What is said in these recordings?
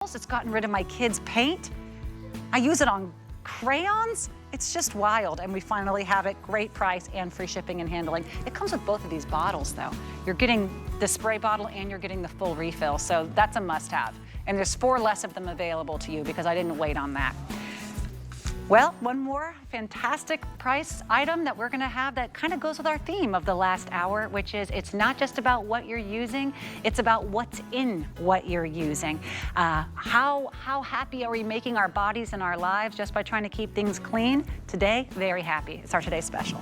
It's gotten rid of my kids' paint. I use it on crayons. It's just wild, and we finally have it. Great price and free shipping and handling. It comes with both of these bottles, though. You're getting the spray bottle and you're getting the full refill, so that's a must-have. And there's 4 less of them available to you because I didn't wait on that. Well, one more fantastic price item that we're gonna have that kind of goes with our theme of the last hour, which is it's not just about what you're using, it's about what's in what you're using. How happy are we making our bodies and our lives just by trying to keep things clean? Today, very happy. It's our Today Special.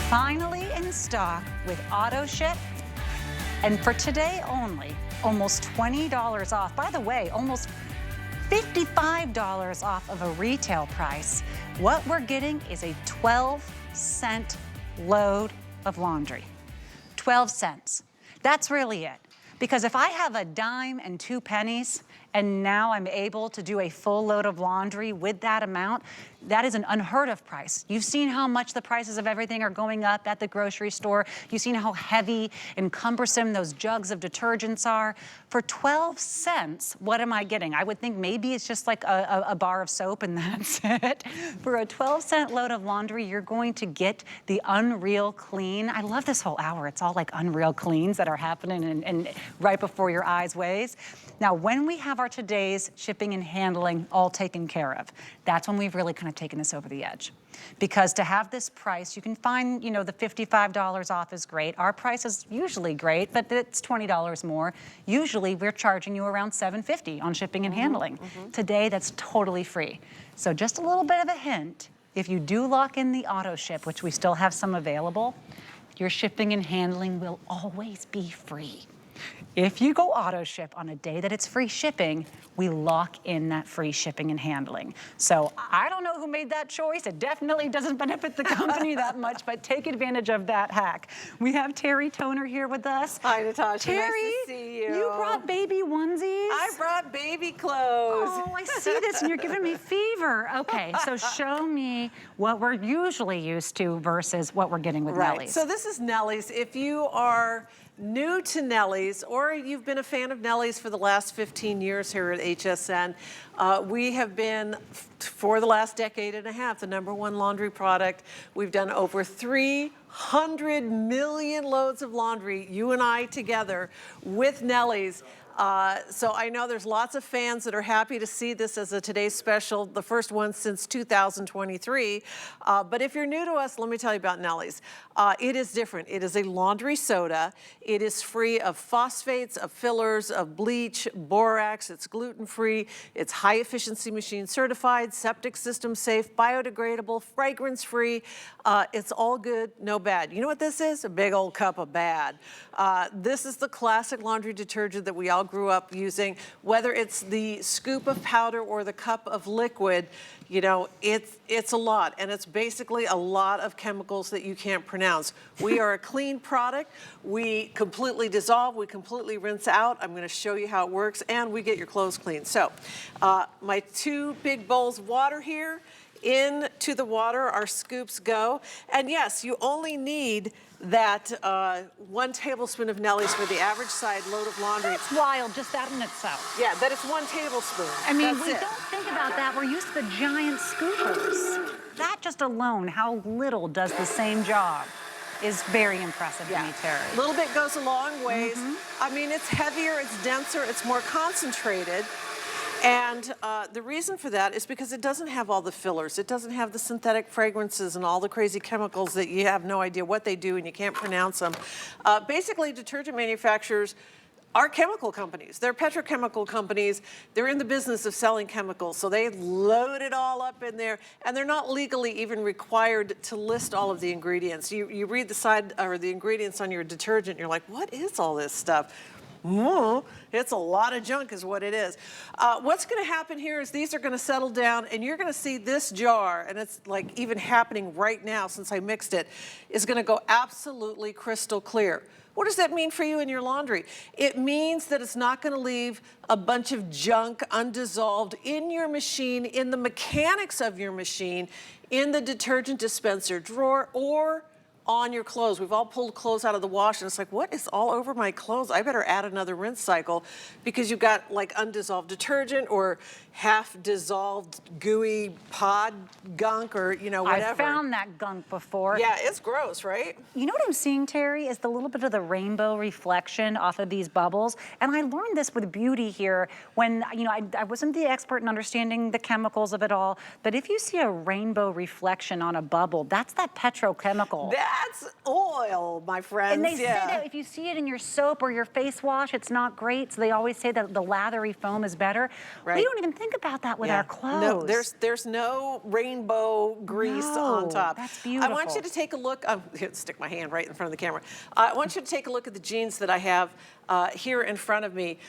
Finally in stock with auto ship, and for today only, almost $20 off. By the way, almost $55 off of a retail price. What we're getting is a 12-cent load of laundry. 12 cents. That's really it. Because if I have a dime and 2 pennies, and now I'm able to do a full load of laundry with that amount, that is an unheard of price. You've seen how much the prices of everything are going up at the grocery store. You've seen how heavy and cumbersome those jugs of detergents are. For 12 cents, what am I getting? I would think maybe it's just like a bar of soap and that's it. For a 12-cent load of laundry, you're going to get the Unreal Clean. I love this whole hour. It's all like Unreal Cleans that are happening and right before your eyes ways. Now, when we have our today's shipping and handling all taken care of, that's when we've really kind of taken this over the edge. Because to have this price, you can find, you know, the $55 off is great. Our price is usually great, but it's $20 more. Usually we're charging you around $7.50 on shipping and handling. Today, that's totally free. So just a little bit of a hint, if you do lock in the auto ship, which we still have some available, your shipping and handling will always be free. If you go auto ship on a day that it's free shipping, we lock in that free shipping and handling. So I don't know who made that choice. It definitely doesn't benefit the company that much, but take advantage of that hack. We have Terry Toner here with us. Hi, Natasha. Terry, nice to see you. You brought baby onesies. I brought baby clothes. Oh, I see this, and you're giving me fever. Okay, so show me what we're usually used to versus what we're getting with Nellie's. So this is Nellie's. If you are new to Nellie's, or you've been a fan of Nellie's for the last 15 years here at HSN, we have been, for the last decade and a half, the #1 laundry product. We've done over 300 million loads of laundry, you and I together, with Nellie's. So I know there's lots of fans that are happy to see this as a Today's Special, the first one since 2023. But if you're new to us, let me tell you about Nellie's. It is different. It is a laundry soda. It is free of phosphates, of fillers, of bleach, borax. It's gluten-free. It's high-efficiency machine certified, septic system safe, biodegradable, fragrance-free. It's all good, no bad. You know what this is? A big old cup of bad. This is the classic laundry detergent that we all grew up using. Whether it's the scoop of powder or the cup of liquid, you know, it's a lot, and it's basically a lot of chemicals that you can't pronounce. We are a clean product. We completely dissolve, we completely rinse out. I'm gonna show you how it works, and we get your clothes clean. So, my 2 big bowls of water here. Into the water our scoops go. And yes, you only need that 1 tablespoon of Nellie's for the average side load of laundry. That's wild, just that in itself. Yeah, that it's 1 tablespoon. I mean, That's we it. don't think about that. We're used to the giant scoopers. That just alone, how little does the same job, is very impressive to me, Terry. A little bit goes a long ways. I mean, it's heavier, it's denser, it's more concentrated. And the reason for that is because it doesn't have all the fillers. It doesn't have the synthetic fragrances and all the crazy chemicals that you have no idea what they do and you can't pronounce them. Basically, detergent manufacturers are chemical companies. They're petrochemical companies. They're in the business of selling chemicals, so they load it all up in there, and they're not legally even required to list all of the ingredients. You read the side or the ingredients on your detergent, and you're like, what is all this stuff? It's a lot of junk is what it is. What's gonna happen here is these are gonna settle down, and you're gonna see this jar, and it's like even happening right now since I mixed it, is gonna go absolutely crystal clear. What does that mean for you in your laundry? It means that it's not going to leave a bunch of junk undissolved in your machine, in the mechanics of your machine, in the detergent dispenser drawer, or on your clothes. We've all pulled clothes out of the wash and it's like, what is all over my clothes? I better add another rinse cycle because you've got like undissolved detergent or half dissolved gooey pod gunk or, you know, whatever. I've found that gunk before. Yeah, it's gross, right? You know what I'm seeing, Terry, is the little bit of the rainbow reflection off of these bubbles. And I learned this with beauty here when, you know, I wasn't the expert in understanding the chemicals of it all, but if you see a rainbow reflection on a bubble, that's that petrochemical. That's oil, my friends. And they say that if you see it in your soap or your face wash, it's not great. So they always say that the lathery foam is better. Right. We don't even think about that with our clothes. No, there's no rainbow grease on top. That's beautiful. I want you to take a look. Here, stick my hand right in front of the camera. I want you to take a look at the jeans that I have here in front of me.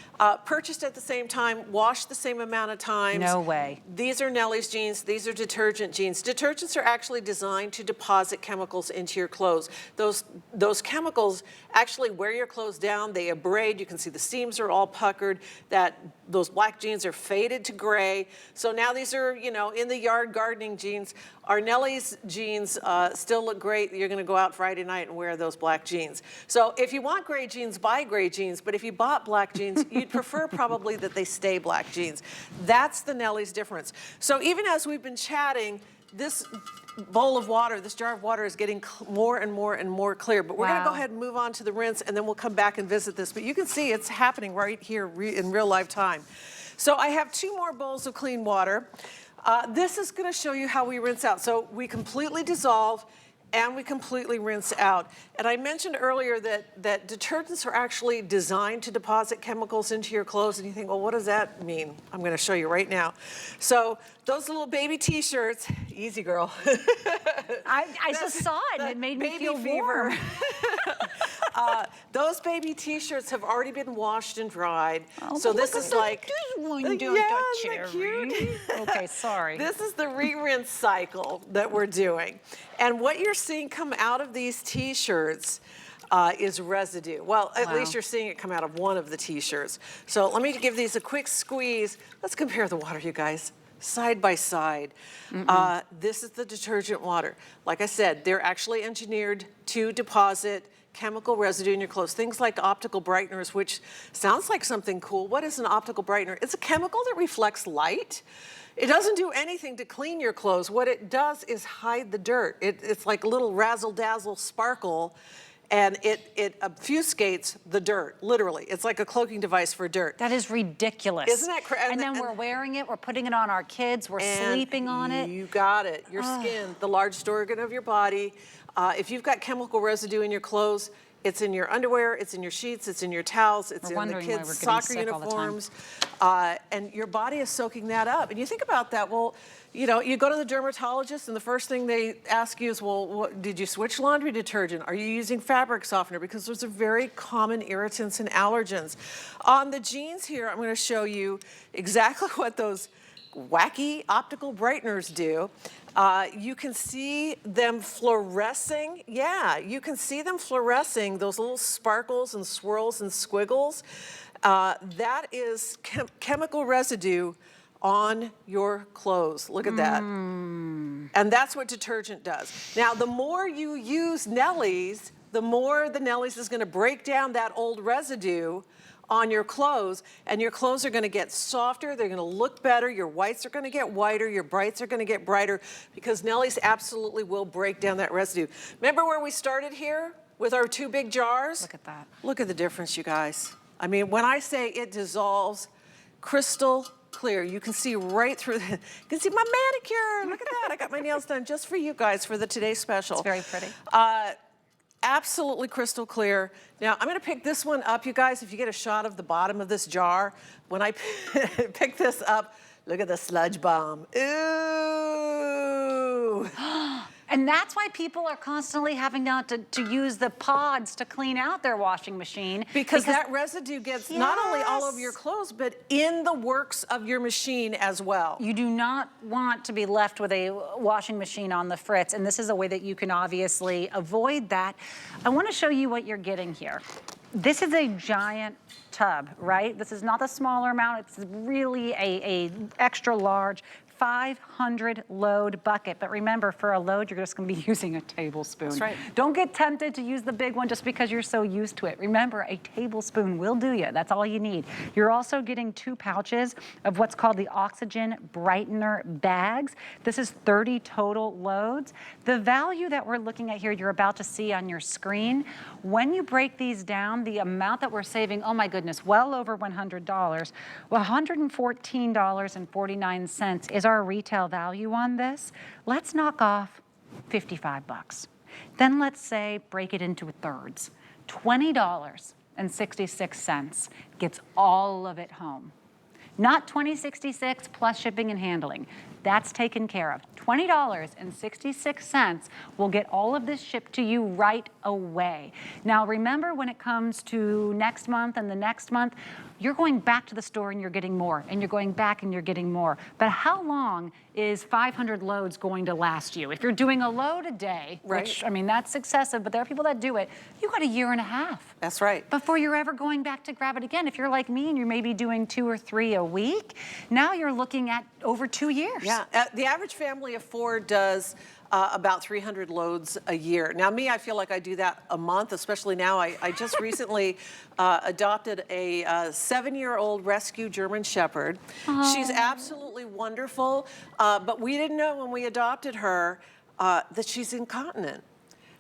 Purchased at the same time, washed the same amount of times. No way. These are Nellie's jeans. These are detergent jeans. Detergents are actually designed to deposit chemicals into your clothes. Those chemicals actually wear your clothes down. They abrade. You can see the seams are all puckered. Those black jeans are faded to gray. So now these are, you know, in the yard gardening jeans. Our Nellie's jeans still look great. You're going to go out Friday night and wear those black jeans. So if you want gray jeans, buy gray jeans. But if you bought black jeans, you'd prefer probably that they stay black jeans. That's the Nellie's difference. So even as we've been chatting, this bowl of water, this jar of water is getting more and more and more clear. But we're going to go ahead and move on to the rinse, and then we'll come back and visit this. But you can see it's happening right here in real life time. So I have 2 more bowls of clean water. This is going to show you how we rinse out. So we completely dissolve and we completely rinse out. And I mentioned earlier that detergents are actually designed to deposit chemicals into your clothes, and you think, well, what does that mean? I'm going to show you right now. So those little baby t-shirts, easy girl. I just saw it and it made me feel warm. Those baby t-shirts have already been washed and dried. Oh, so this is like, isn't that cute? Okay, sorry. This is the re-rinse cycle that we're doing. And what you're seeing come out of these t-shirts is residue. Well, at least you're seeing it come out of one of the t-shirts. So let me give these a quick squeeze. Let's compare the water, you guys. Side by side. This is the detergent water. Like I said, they're actually engineered to deposit chemical residue in your clothes. Things like optical brighteners, which sounds like something cool. What is an optical brightener? It's a chemical that reflects light. It doesn't do anything to clean your clothes. What it does is hide the dirt. It's like a little razzle-dazzle sparkle, and it obfuscates the dirt, literally. It's like a cloaking device for dirt. That is ridiculous. Isn't that crazy? And then we're wearing it, we're putting it on our kids, we're sleeping on it. You got it. Your skin, the largest organ of your body. If you've got chemical residue in your clothes, it's in your underwear, it's in your sheets, it's in your towels, it's in the kids' soccer uniforms, and your body is soaking that up. And you think about that, well, you know, you go to the dermatologist and the first thing they ask you is, well, did you switch laundry detergent? Are you using fabric softener? Because those are very common irritants and allergens. On the jeans here, I'm gonna show you exactly what those wacky optical brighteners do. You can see them fluorescing. Yeah, you can see them fluorescing, those little sparkles and swirls and squiggles. That is chemical residue on your clothes. Look at that. And that's what detergent does. Now, the more you use Nellie's, the more the Nellie's is gonna break down that old residue on your clothes, and your clothes are gonna get softer, they're gonna look better, your whites are gonna get whiter, your brights are gonna get brighter, because Nellie's absolutely will break down that residue. Remember where we started here with our 2 big jars? Look at that. Look at the difference, you guys. I mean, when I say it dissolves crystal clear, you can see right through you can see my manicure. Look at that, I got my nails done just for you guys for the Today Special. It's very pretty. Absolutely crystal clear. Now, I'm gonna pick this one up, you guys. If you get a shot of the bottom of this jar, when I pick this up, look at the sludge bomb. Ooh. And that's why people are constantly having to use the pods to clean out their washing machine. Because that residue gets not only all over your Yes. clothes, but in the works of your machine as well. You do not want to be left with a washing machine on the fritz, and this is a way that you can obviously avoid that. I want to show you what you're getting here. This is a giant tub, right? This is not the smaller amount. It's really a extra large 500 load bucket. But remember, for a load, you're just gonna be using a tablespoon. That's right. Don't get tempted to use the big one just because you're so used to it. Remember, a tablespoon will do you. That's all you need. You're also getting 2 pouches of what's called the oxygen brightener bags. This is 30 total loads. The value that we're looking at here, you're about to see on your screen. When you break these down, the amount that we're saving, oh my goodness, well over $100. Well, $114.49 is our retail value on this. Let's knock off 55 bucks. Then let's say break it into thirds. $20.66 gets all of it home. Not $20.66 plus shipping and handling. That's taken care of. $20.66 will get all of this shipped to you right away. Now remember, when it comes to next month and the next month, you're going back to the store and you're getting more, and you're going back and you're getting more. But how long is 500 loads going to last you? If you're doing a load a day, which, I mean, that's excessive, but there are people that do it, you got a year and a half. That's right. Before you're ever going back to grab it again. If you're like me and you're maybe doing 2 or 3 a week, now you're looking at over 2 years. Yeah, the average family of 4 does about 300 loads a year. Now me, I feel like I do that a month, especially now. I just recently adopted a 7-year-old rescue German Shepherd. Oh. She's absolutely wonderful, but we didn't know when we adopted her that she's incontinent.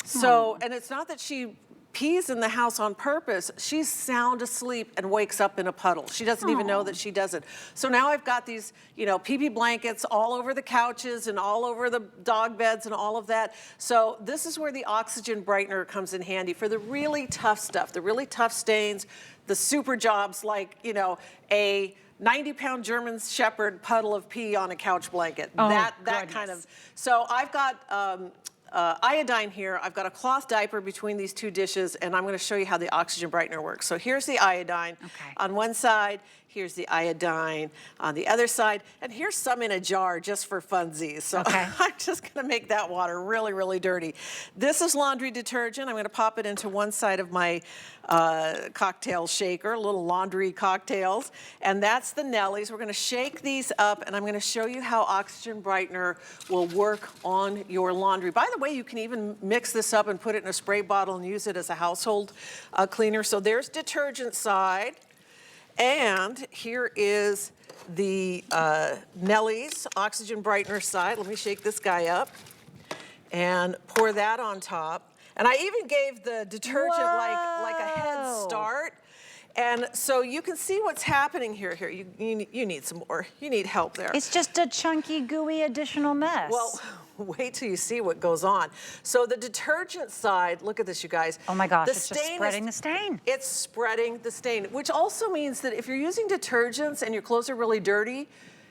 So, and it's not that she pees in the house on purpose. She's sound asleep and wakes up in a puddle. She doesn't even know that she does it. So now I've got these, you know, pee-pee blankets all over the couches and all over the dog beds and all of that. So this is where the oxygen brightener comes in handy for the really tough stuff, the really tough stains, the super jobs like, you know, a 90-pound German Shepherd puddle of pee on a couch blanket. Oh, that kind of. So I've got iodine here. I've got a cloth diaper between these 2 dishes, and I'm going to show you how the oxygen brightener works. So here's the iodine on one side. Here's the iodine on the other side. And here's some in a jar just for funsies. So I'm just going to make that water really, really dirty. This is laundry detergent. I'm going to pop it into one side of my cocktail shaker, little laundry cocktails. And that's the Nellies. We're going to shake these up, and I'm going to show you how oxygen brightener will work on your laundry. By the way, you can even mix this up and put it in a spray bottle and use it as a household cleaner. So there's detergent side. And here is the Nellie's oxygen brightener side. Let me shake this guy up and pour that on top. And I even gave the detergent like a head start. And so you can see what's happening here. You need some more. You need help there. It's just a chunky, gooey additional mess. Well, wait till you see what goes on. So the detergent side, look at this, you guys. Oh my gosh, it's just spreading the stain. It's spreading the stain, which also means that if you're using detergents and your clothes are really dirty,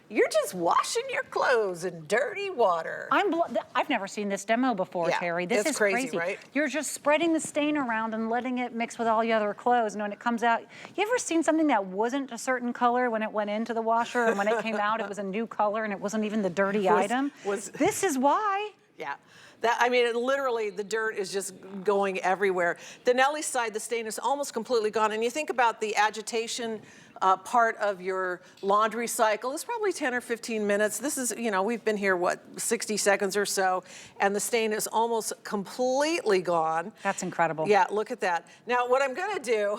you're just washing your clothes in dirty water. I've never seen this demo before, Terry. This is crazy, right? You're just spreading the stain around and letting it mix with all the other clothes. And when it comes out, you ever seen something that wasn't a certain color when it went into the washer, and when it came out, it was a new color and it wasn't even the dirty item? This is why. Yeah. I mean, literally, the dirt is just going everywhere. The Nellie side, the stain is almost completely gone. And you think about the agitation part of your laundry cycle. It's probably 10 or 15 minutes. This is, you know, we've been here, what, 60 seconds or so, and the stain is almost completely gone. That's incredible. Yeah, look at that. Now, what I'm going to do,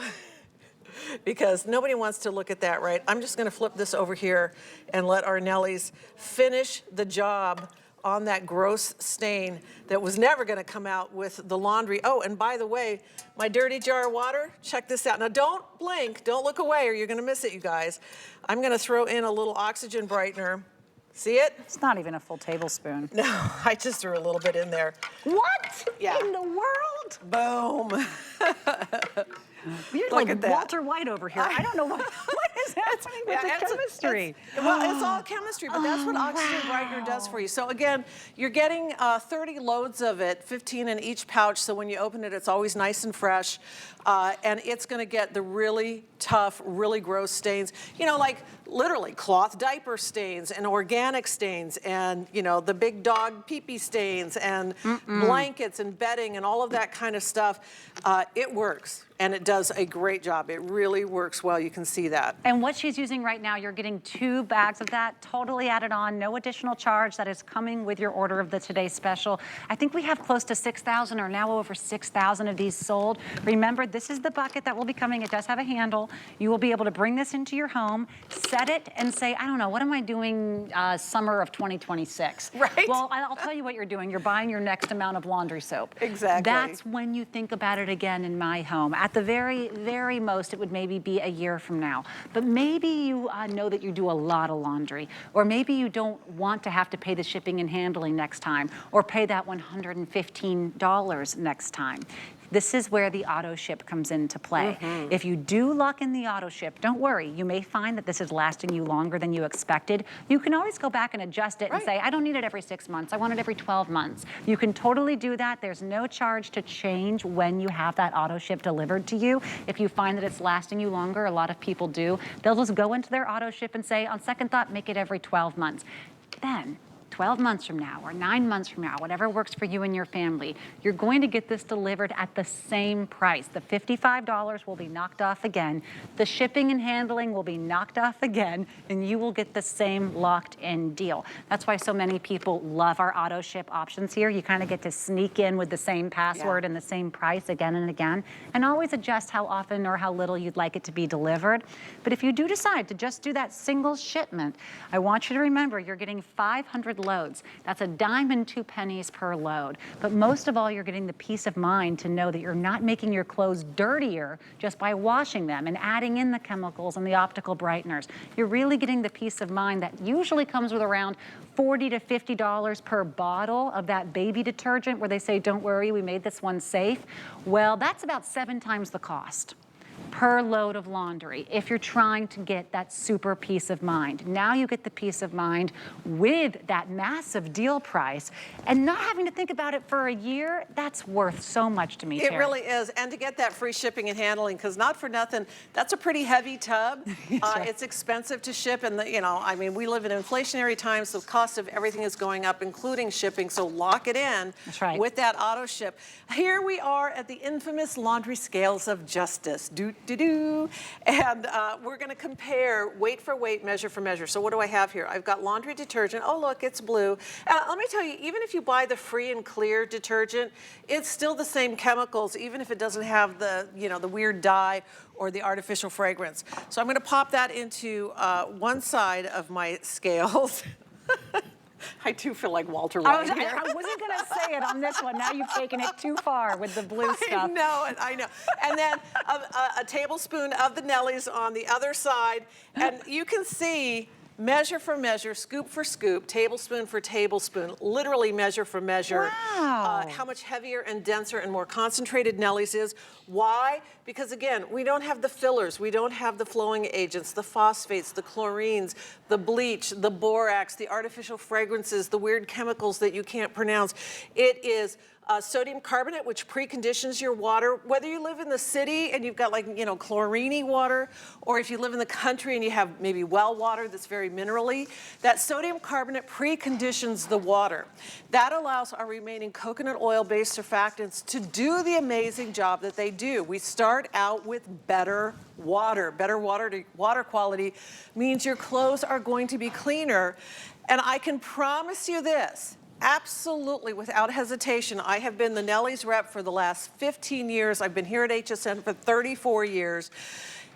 because nobody wants to look at that, right? I'm just going to flip this over here and let our Nellies finish the job on that gross stain that was never going to come out with the laundry. Oh, and by the way, my dirty jar of water, check this out. Now don't blink, don't look away or you're going to miss it, you guys. I'm going to throw in a little oxygen brightener. See it? It's not even a full tablespoon. No, I just threw a little bit in there. What Yeah. in the world? Boom. You're Look like at that. Walter White over here. I don't know what is happening with the chemistry. Well, it's all chemistry, but that's what oxygen brightener does for you. So again, you're getting 30 loads of it, 15 in each pouch, so when you open it, it's always nice and fresh. And it's gonna get the really tough, really gross stains. You know, like literally cloth diaper stains and organic stains and, you know, the big dog pee-pee stains and blankets and bedding and all of that kind of stuff. It works. And it does a great job. It really works well. You can see that. And what she's using right now, you're getting 2 bags of that, totally added on, no additional charge. That is coming with your order of the Today Special. I think we have close to 6,000 or now over 6,000 of these sold. Remember, this is the bucket that will be coming. It does have a handle. You will be able to bring this into your home, set it, and say, I don't know, what am I doing summer of 2026? Right. Well, I'll tell you what you're doing. You're buying your next amount of laundry soap. Exactly. That's when you think about it again in my home. At the very, very most, it would maybe be a year from now. But maybe you know that you do a lot of laundry, or maybe you don't want to have to pay the shipping and handling next time, or pay that $115 next time. This is where the auto ship comes into play. If you do lock in the auto ship, don't worry. You may find that this is lasting you longer than you expected. You can always go back and adjust it and say, I don't need it every 6 months. I want it every 12 months. You can totally do that. There's no charge to change when you have that auto ship delivered to you. If you find that it's lasting you longer, a lot of people do, they'll just go into their auto ship and say, on second thought, make it every 12 months. Then 12 months from now or 9 months from now, whatever works for you and your family, you're going to get this delivered at the same price. The $55 will be knocked off again. The shipping and handling will be knocked off again, and you will get the same locked-in deal. That's why so many people love our auto ship options here. You kind of get to sneak in with the same password and the same price again and again, and always adjust how often or how little you'd like it to be delivered. But if you do decide to just do that single shipment, I want you to remember you're getting 500 loads. That's a dime and 2 pennies per load. But most of all, you're getting the peace of mind to know that you're not making your clothes dirtier just by washing them and adding in the chemicals and the optical brighteners. You're really getting the peace of mind that usually comes with around $40 to $50 per bottle of that baby detergent where they say, don't worry, we made this one safe. Well, that's about 7 times the cost per load of laundry if you're trying to get that super peace of mind. Now you get the peace of mind with that massive deal price and not having to think about it for a year. That's worth so much to me, It Terry. really is. And to get that free shipping and handling, because not for nothing, that's a pretty heavy tub. Right. It's expensive to ship, and I mean, we live in inflationary times, so the cost of everything is going up, including shipping, so lock it in. That's right. With that auto ship. Here we are at the infamous laundry scales of justice. And we're going to compare weight for weight, measure for measure. So what do I have here? I've got laundry detergent. Oh, look, it's blue. Let me tell you, even if you buy the free and clear detergent, it's still the same chemicals, even if it doesn't have the, the weird dye or the artificial fragrance. So I'm going to pop that into one side of my scales. I do feel like Walter White here. I wasn't going to say it on this one. Now you've taken it too far with the blue stuff. I know. And then a tablespoon of the Nellies on the other side. And you can see measure for measure, scoop for scoop, tablespoon for tablespoon, literally measure for measure. Wow. How much heavier and denser and more concentrated Nellies is. Why? Because again, we don't have the fillers, we don't have the flowing agents, the phosphates, the chlorines, the bleach, the borax, the artificial fragrances, the weird chemicals that you can't pronounce. It is sodium carbonate, which preconditions your water. Whether you live in the city and you've got chlorine-y water, or if you live in the country and you have maybe well water that's very minerally, that sodium carbonate preconditions the water. That allows our remaining coconut oil-based surfactants to do the amazing job that they do. We start out with better water. Better water quality means your clothes are going to be cleaner. And I can promise you this, absolutely, without hesitation, I have been the Nellie's rep for the last 15 years. I've been here at HSN for 34 years.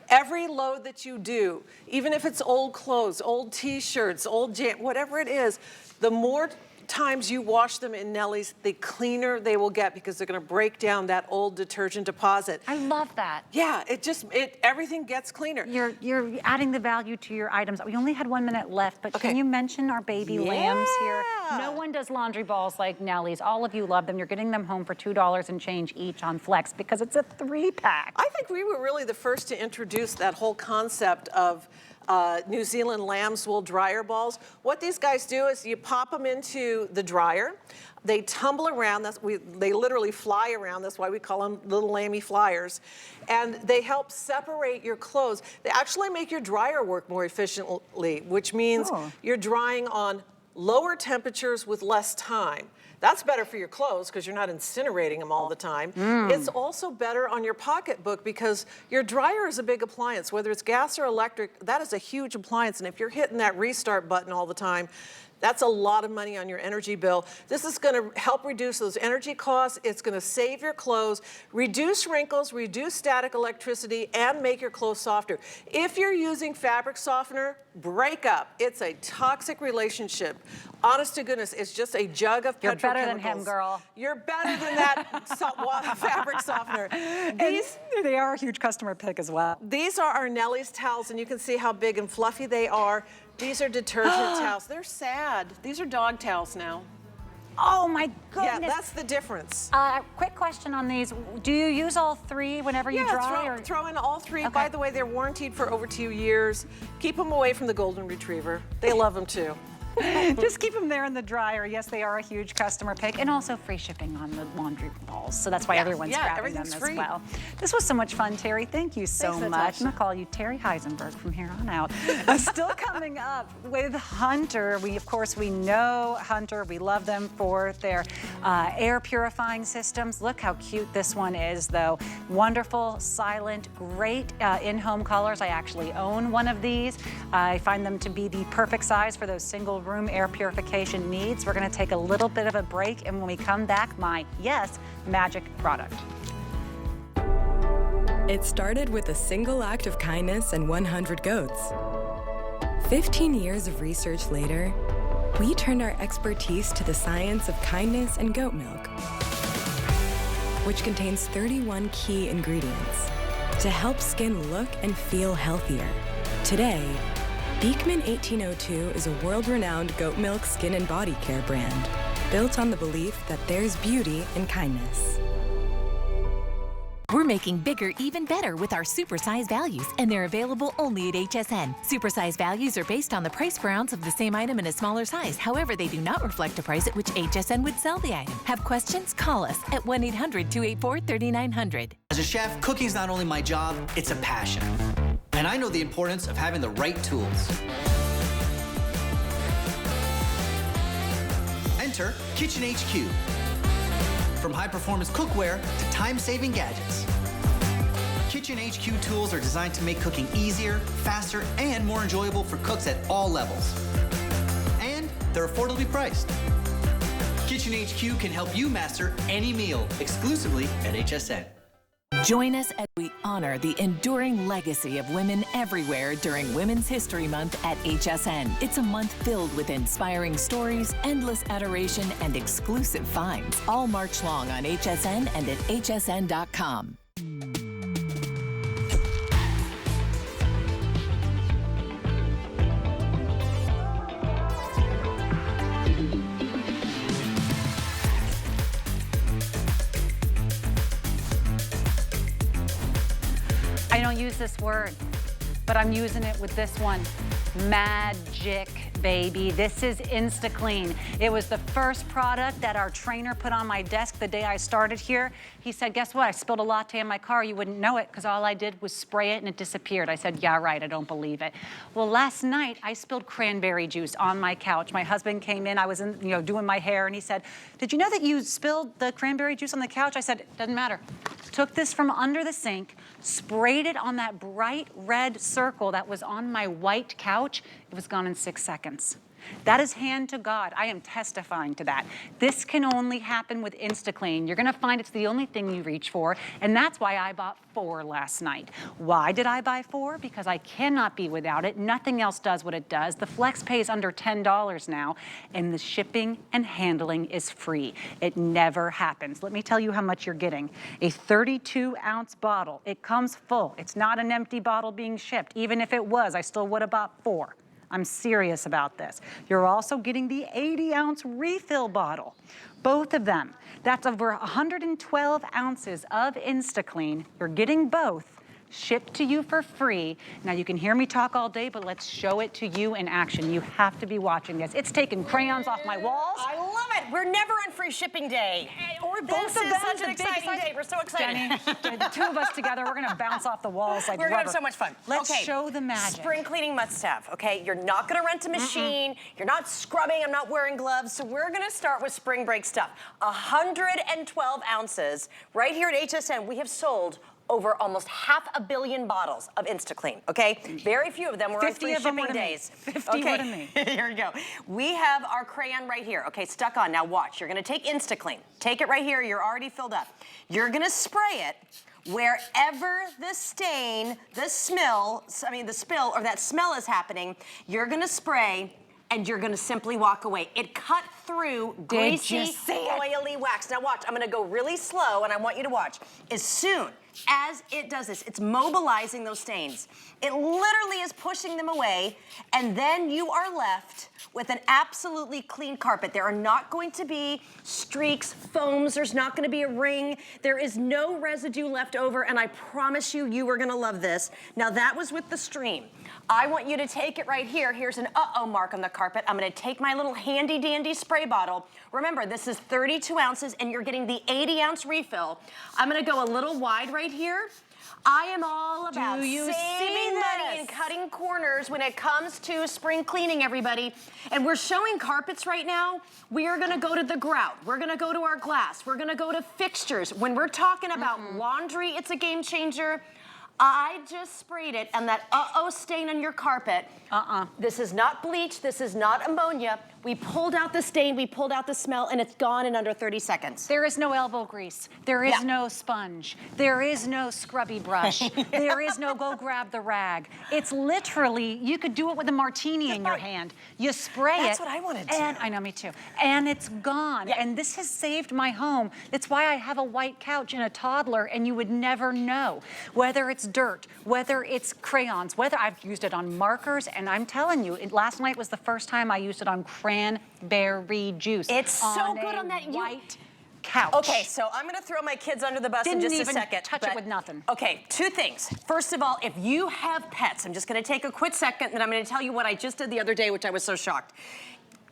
Every load that you do, even if it's old clothes, old t-shirts, old whatever it is, the more times you wash them in Nellie's, the cleaner they will get because they're gonna break down that old detergent deposit. I love that. Yeah, everything gets cleaner. You're adding the value to your items. We only had 1 minute left, but Okay. can you mention our baby lambs here? Yeah. No one does laundry balls like Nellie's. All of you love them. You're getting them home for $2 and change each on Flex because it's a 3-pack. I think we were really the first to introduce that whole concept of New Zealand lamb's wool dryer balls. What these guys do is you pop them into the dryer. They tumble around. They literally fly around. That's why we call them little lammy flyers. And they help separate your clothes. They actually make your dryer work more efficiently, which means you're drying on lower temperatures with less time. That's better for your clothes because you're not incinerating them all the time. It's also better on your pocketbook because your dryer is a big appliance, whether it's gas or electric. That is a huge appliance, and if you're hitting that restart button all the time, that's a lot of money on your energy bill. This is gonna help reduce those energy costs. It's gonna save your clothes, reduce wrinkles, reduce static electricity, and make your clothes softer. If you're using fabric softener, break up. It's a toxic relationship. Honest to goodness, it's just a jug of petrochemicals. You're better than him, girl. You're better than that fabric softener. They are a huge customer pick as well. These are our Nellie's towels, and you can see how big and fluffy they are. These are detergent towels. They're sad. These are dog towels now. Oh my goodness. Yeah, that's the difference. Quick question on these. Do you use all 3 whenever you dry? Throw in all 3. Okay. By the way, they're warranted for over 2 years. Keep them away from the golden retriever. They love them too. Just keep them there in the dryer. Yes, they are a huge customer pick, and also free shipping on the laundry balls. So that's why everyone's grabbing them as free. well. This was so much fun, Terry. Thank you so Thanks, much. Natasha. I'm gonna call you Terry Heisenberg from here on out. Still coming up with Hunter. Of course, we know Hunter. We love them for their air purifying systems. Look how cute this one is, though. Wonderful, silent, great in-home colors. I actually own one of these. I find them to be the perfect size for those single room air purification needs. We're gonna take a little bit of a break, and when we come back, my, yes, magic product. It started with a single act of kindness and 100 goats. 15 years of research later, we turned our expertise to the science of kindness and goat milk, which contains 31 key ingredients to help skin look and feel healthier. Today, Beekman 1802 is a world-renowned goat milk skin and body care brand built on the belief that there's beauty in kindness. We're making bigger even better with our supersize values, and they're available only at HSN. Supersize values are based on the price per ounce of the same item in a smaller size. However, they do not reflect a price at which HSN would sell the item. Have questions? Call us at 1-800-284-3900. As a chef, cooking's not only my job, it's a passion. And I know the importance of having the right tools. Enter Kitchen HQ. From high-performance cookware to time-saving gadgets. Kitchen HQ tools are designed to make cooking easier, faster, and more enjoyable for cooks at all levels. And they're affordably priced. Kitchen HQ can help you master any meal exclusively at HSN. Join us as we honor the enduring legacy of women everywhere during Women's History Month at HSN. It's a month filled with inspiring stories, endless adoration, and exclusive finds. All March long on HSN and at hsn.com. I don't use this word, but I'm using it with this one. Magic, baby. This is InstaClean. It was the first product that our trainer put on my desk the day I started here. He said, guess what? I spilled a latte in my car. You wouldn't know it because all I did was spray it and it disappeared. I said, yeah, right, I don't believe it. Well, last night I spilled cranberry juice on my couch. My husband came in, I was doing my hair, and he said, did you know that you spilled the cranberry juice on the couch? I said, it doesn't matter. Took this from under the sink, sprayed it on that bright red circle that was on my white couch. It was gone in 6 seconds. That is hand to God. I am testifying to that. This can only happen with InstaClean. You're gonna find it's the only thing you reach for, and that's why I bought 4 last night. Why did I buy 4? Because I cannot be without it. Nothing else does what it does. The Flex Pay is under $10 now, and the shipping and handling is free. It never happens. Let me tell you how much you're getting. A 32-ounce bottle. It comes full. It's not an empty bottle being shipped. Even if it was, I still would have bought 4. I'm serious about this. You're also getting the 80-ounce refill bottle. Both of them. That's over 112 ounces of InstaClean. You're getting both shipped to you for free. Now you can hear me talk all day, but let's show it to you in action. You have to be watching this. It's taking crayons off my walls. I love it. We're never on free shipping day. Or This both of is them. such an exciting day. We're so excited. Jenny, the 2 of us together, we're gonna bounce off the walls like We're gonna rubber. have so much fun. Let's Okay, show the magic. Spring cleaning must have, okay? You're not gonna rent a machine. You're not scrubbing. I'm not wearing gloves. So we're gonna start with spring break stuff. 112 ounces. Right here at HSN, we have sold over almost 500 million bottles of InstaClean, okay? Very few of them were on 50 free of them shipping were to me. days. 50 were to me. Here we go. We have our crayon right here, okay, stuck on. Now watch, you're gonna take InstaClean. Take it right here, you're already filled up. You're gonna spray it wherever the stain, the spill, or that smell is happening. You're gonna spray and you're gonna simply walk away. It cut through greasy, oily wax. Now watch, I'm gonna go really slow and I want you to watch. As soon as it does this, it's mobilizing those stains. It literally is pushing them away, and then you are left with an absolutely clean carpet. There are not going to be streaks, foams, there's not gonna be a ring, there is no residue left over, and I promise you, you are gonna love this. Now that was with the stream. I want you to take it right here. Here's an uh-oh mark on the carpet. I'm gonna take my little handy dandy spray bottle. Remember, this is 32 ounces and you're getting the 80-ounce refill. I'm gonna go a little wide right here. I am all about saving money and cutting corners when it comes to spring cleaning, everybody. And we're showing carpets right now. We are gonna go to the grout. We're gonna go to our glass. We're gonna go to fixtures. When we're talking about laundry, it's a game changer. I just sprayed it, and that uh-oh stain on your carpet. This is not bleach, this is not ammonia. We pulled out the stain, we pulled out the smell, and it's gone in under 30 seconds. There is no elbow grease. There is no sponge. There is no scrubby brush. There is no go grab the rag. It's literally, you could do it with a martini in your hand. You spray it. That's what I wanted to. And I know, me too. And it's gone. And this has saved my home. It's why I have a white couch and a toddler, and you would never know. Whether it's dirt, whether it's crayons, whether I've used it on markers, and I'm telling you, last night was the first time I used it on cranberry juice. It's so good on that white couch. Okay, so I'm gonna throw my kids under the bus in just a second. Didn't even touch it with nothing. Okay, 2 things. First of all, if you have pets, I'm just gonna take a quick second and I'm gonna tell you what I just did the other day, which I was so shocked.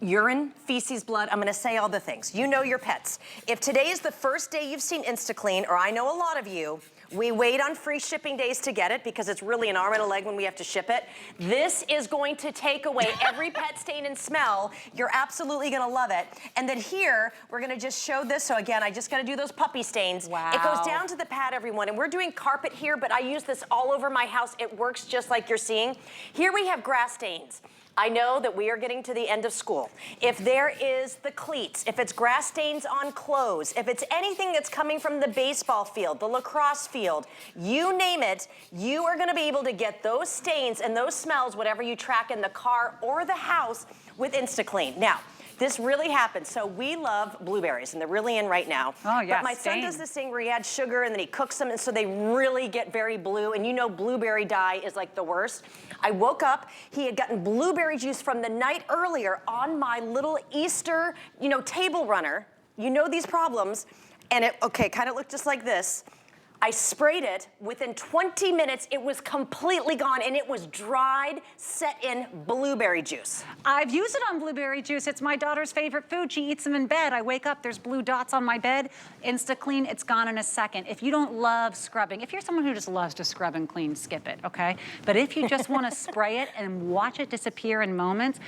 Urine, feces, blood, I'm gonna say all the things. You know your pets. If today is the first day you've seen InstaClean, or I know a lot of you, we wait on free shipping days to get it because it's really an arm and a leg when we have to ship it. This is going to take away every pet stain and smell. You're absolutely gonna love it. And then here, we're gonna just show this. So again, I just gotta do those puppy stains. Wow. It goes down to the pad, everyone. And we're doing carpet here, but I use this all over my house. It works just like you're seeing. Here we have grass stains. I know that we are getting to the end of school. If there is the cleats, if it's grass stains on clothes, if it's anything that's coming from the baseball field, the lacrosse field, you name it, you are gonna be able to get those stains and those smells, whatever you track in the car or the house, with InstaClean. Now, this really happens. So we love blueberries, and they're really in right now. Oh, yeah, But my son does this thing where he adds sugar and then he cooks them, and so they really get very blue. And you know blueberry dye is like the worst. I woke up, he had gotten blueberry juice from the night earlier on my little Easter, table runner. You know these problems. And it, kind of looked just like this. I sprayed it. Within 20 minutes, it was completely gone, and it was dried, set in blueberry juice. I've used it on blueberry juice. It's my daughter's favorite food. She eats them in bed. I wake up, there's blue dots on my bed. InstaClean, it's gone in a second. If you don't love scrubbing, if you're someone who just loves to scrub and clean, skip it, okay? But if you just want to spray it and watch it disappear in moments,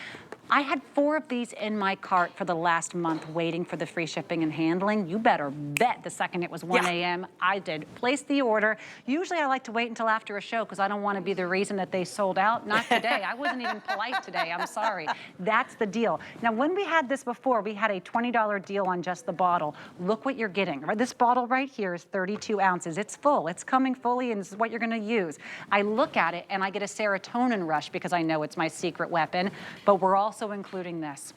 I had 4 of these in my cart for the last month waiting for the free shipping and handling. You better bet the second it was 1 a.m. I did place the order. Usually I like to wait until after a show because I don't want to be the reason that they sold out. Not today. I wasn't even polite today. I'm sorry. That's the deal. Now, when we had this before, we had a $20 deal on just the bottle. Look what you're getting. This bottle right here is 32 ounces. It's full. It's coming fully, and this is what you're going to use. I look at it, and I get a serotonin rush because I know it's my secret weapon, but we're also including this,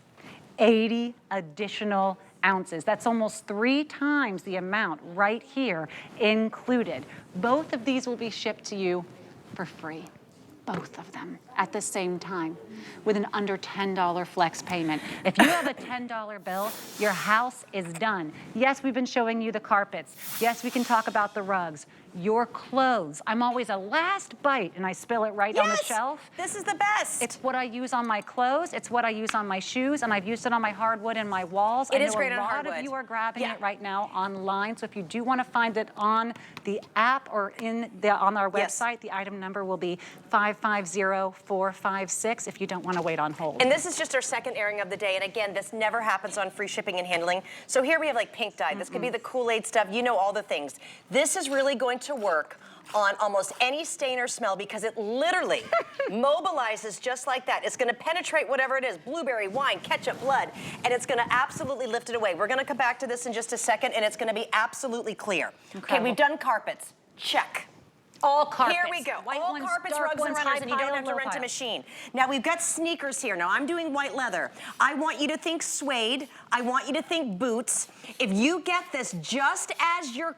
80 additional ounces. That's almost 3 times the amount right here included. Both of these will be shipped to you for free. Both of them at the same time with an under $10 flex payment. If you have a $10 bill, your house is done. Yes, we've been showing you the carpets. Yes, we can talk about the rugs. Your clothes. I'm always a last bite and I spill it right on the shelf. This is the best. It's what I use on my clothes. It's what I use on my shoes, and I've used it on my hardwood and my walls. It is great on a lot hardwood. of you are grabbing it right now online. So if you do want to find it on the app or on our website, the item number will be 550456 if you don't want to wait on hold. And this is just our second airing of the day. And again, this never happens on free shipping and handling. So here we have like pink dye. This could be the Kool-Aid stuff. You know all the things. This is really going to work on almost any stain or smell because it literally mobilizes just like that. It's going to penetrate whatever it is, blueberry, wine, ketchup, blood, and it's going to absolutely lift it away. We're going to come back to this in just a second, and it's going to be absolutely clear. Okay, we've done carpets. Check. All carpets. Here we go. White all ones, carpets, dark rugs, ones, and runners, and you high don't pile, have to low rent a pile. machine. Now, we've got sneakers here. Now, I'm doing white leather. I want you to think suede. I want you to think boots. If you get this just as your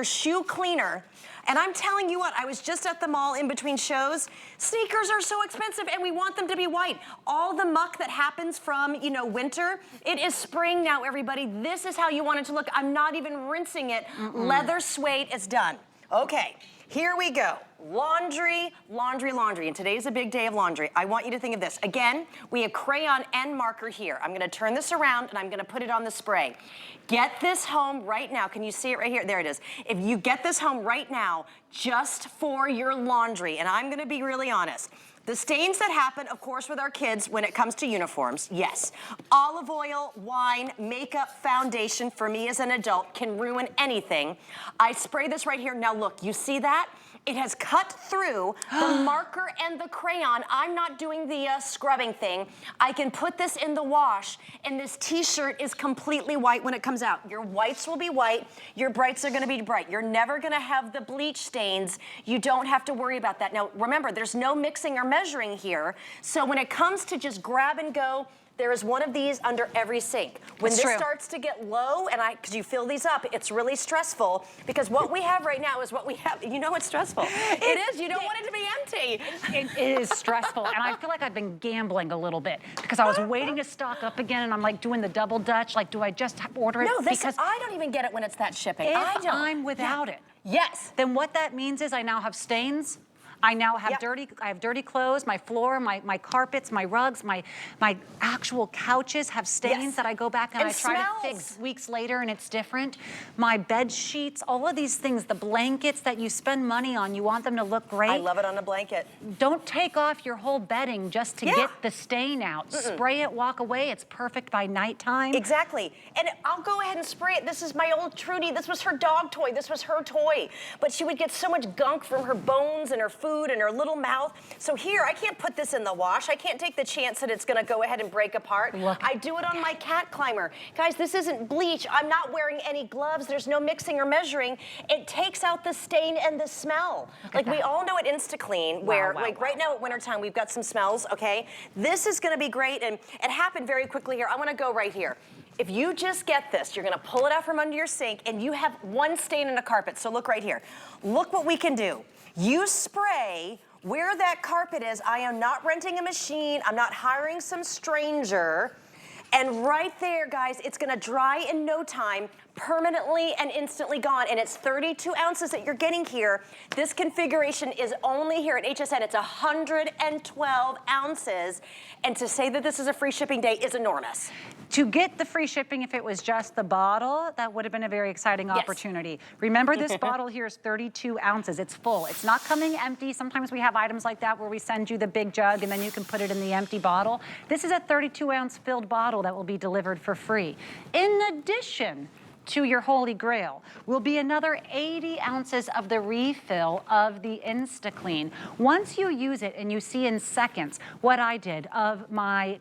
shoe cleaner, and I'm telling you what, I was just at the mall in between shows. Sneakers are so expensive, and we want them to be white. All the muck that happens from, winter, it is spring now, everybody. This is how you want it to look. I'm not even rinsing it. Leather suede is done. Okay, here we go. Laundry, laundry, laundry. And today's a big day of laundry. I want you to think of this. Again, we have crayon and marker here. I'm gonna turn this around and I'm gonna put it on the spray. Get this home right now. Can you see it right here? There it is. If you get this home right now, just for your laundry, and I'm gonna be really honest, the stains that happen, of course, with our kids when it comes to uniforms, yes. Olive oil, wine, makeup, foundation, for me as an adult, can ruin anything. I spray this right here. Now look, you see that? It has cut through the marker and the crayon. I'm not doing the scrubbing thing. I can put this in the wash, and this t-shirt is completely white when it comes out. Your whites will be white. Your brights are gonna be bright. You're never gonna have the bleach stains. You don't have to worry about that. Now, remember, there's no mixing or measuring here. So when it comes to just grab and go, there is one of these under every sink. When this starts to get low, and because you fill these up, it's really stressful because what we have right now is what we have. You know it's stressful. It is. You don't want it to be empty. It is stressful, and I feel like I've been gambling a little bit because I was waiting to stock up again, and I'm like doing the double Dutch. Like, do I just order it? No, because I don't even get it when it's that shipping. If I'm without it, yes, then what that means is I now have stains. I now have dirty clothes, my floor, my carpets, my rugs, my actual couches have stains that I go back and I try to fix weeks later and it's different. My bed sheets, all of these things, the blankets that you spend money on, you want them to look great. I love it on a blanket. Don't take off your whole bedding just to get the stain out. Spray it, walk away. It's perfect by nighttime. Exactly. And I'll go ahead and spray it. This is my old Trudy. This was her dog toy. This was her toy. But she would get so much gunk from her bones and her food and her little mouth. So here, I can't put this in the wash. I can't take the chance that it's gonna go ahead and break apart. I do it on my cat climber. Guys, this isn't bleach. I'm not wearing any gloves. There's no mixing or measuring. It takes out the stain and the smell. Like we all know at InstaClean, where right now at wintertime, we've got some smells, okay? This is gonna be great, and it happened very quickly here. I wanna go right here. If you just get this, you're gonna pull it out from under your sink and you have one stain in a carpet. So look right here. Look what we can do. You spray where that carpet is. I am not renting a machine. I'm not hiring some stranger. And right there, guys, it's gonna dry in no time. permanently and instantly gone, and it's 32 ounces that you're getting here. This configuration is only here at HSN. It's 112 ounces, and to say that this is a free shipping day is enormous. To get the free shipping, if it was just the bottle, that would have been a very exciting opportunity. Remember, this bottle here is 32 ounces. It's full. It's not coming empty. Sometimes we have items like that where we send you the big jug and then you can put it in the empty bottle. This is a 32-ounce filled bottle that will be delivered for free. In addition to your Holy Grail will be another 80 ounces of the refill of the InstaClean. Once you use it and you see in seconds what I did of my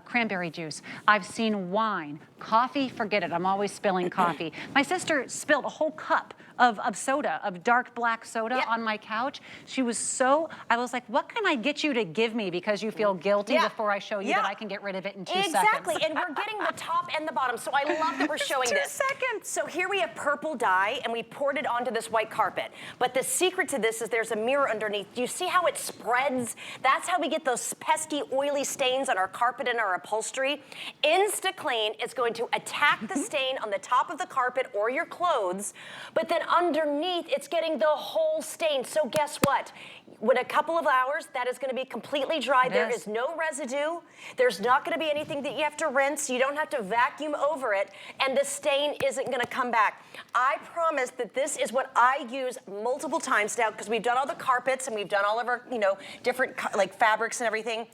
cranberry juice, I've seen wine, coffee, forget it, I'm always spilling coffee. My sister spilled a whole cup of soda, of dark black soda on my couch. She was so, I was like, what can I get you to give me because you feel guilty before I show you that I can get rid of it in 2 seconds? Exactly, and we're getting the top and the bottom, so I love that we're showing this. 2 seconds. So here we have purple dye, and we poured it onto this white carpet. But the secret to this is there's a mirror underneath. Do you see how it spreads? That's how we get those pesky, oily stains on our carpet and our upholstery. InstaClean is going to attack the stain on the top of the carpet or your clothes, but then underneath, it's getting the whole stain. So guess what? In a couple of hours, that is going to be completely dry. There is no residue. There's not going to be anything that you have to rinse. You don't have to vacuum over it, and the stain isn't going to come back. I promise that this is what I use multiple times now because we've done all the carpets and we've done all of our, different like fabrics and everything.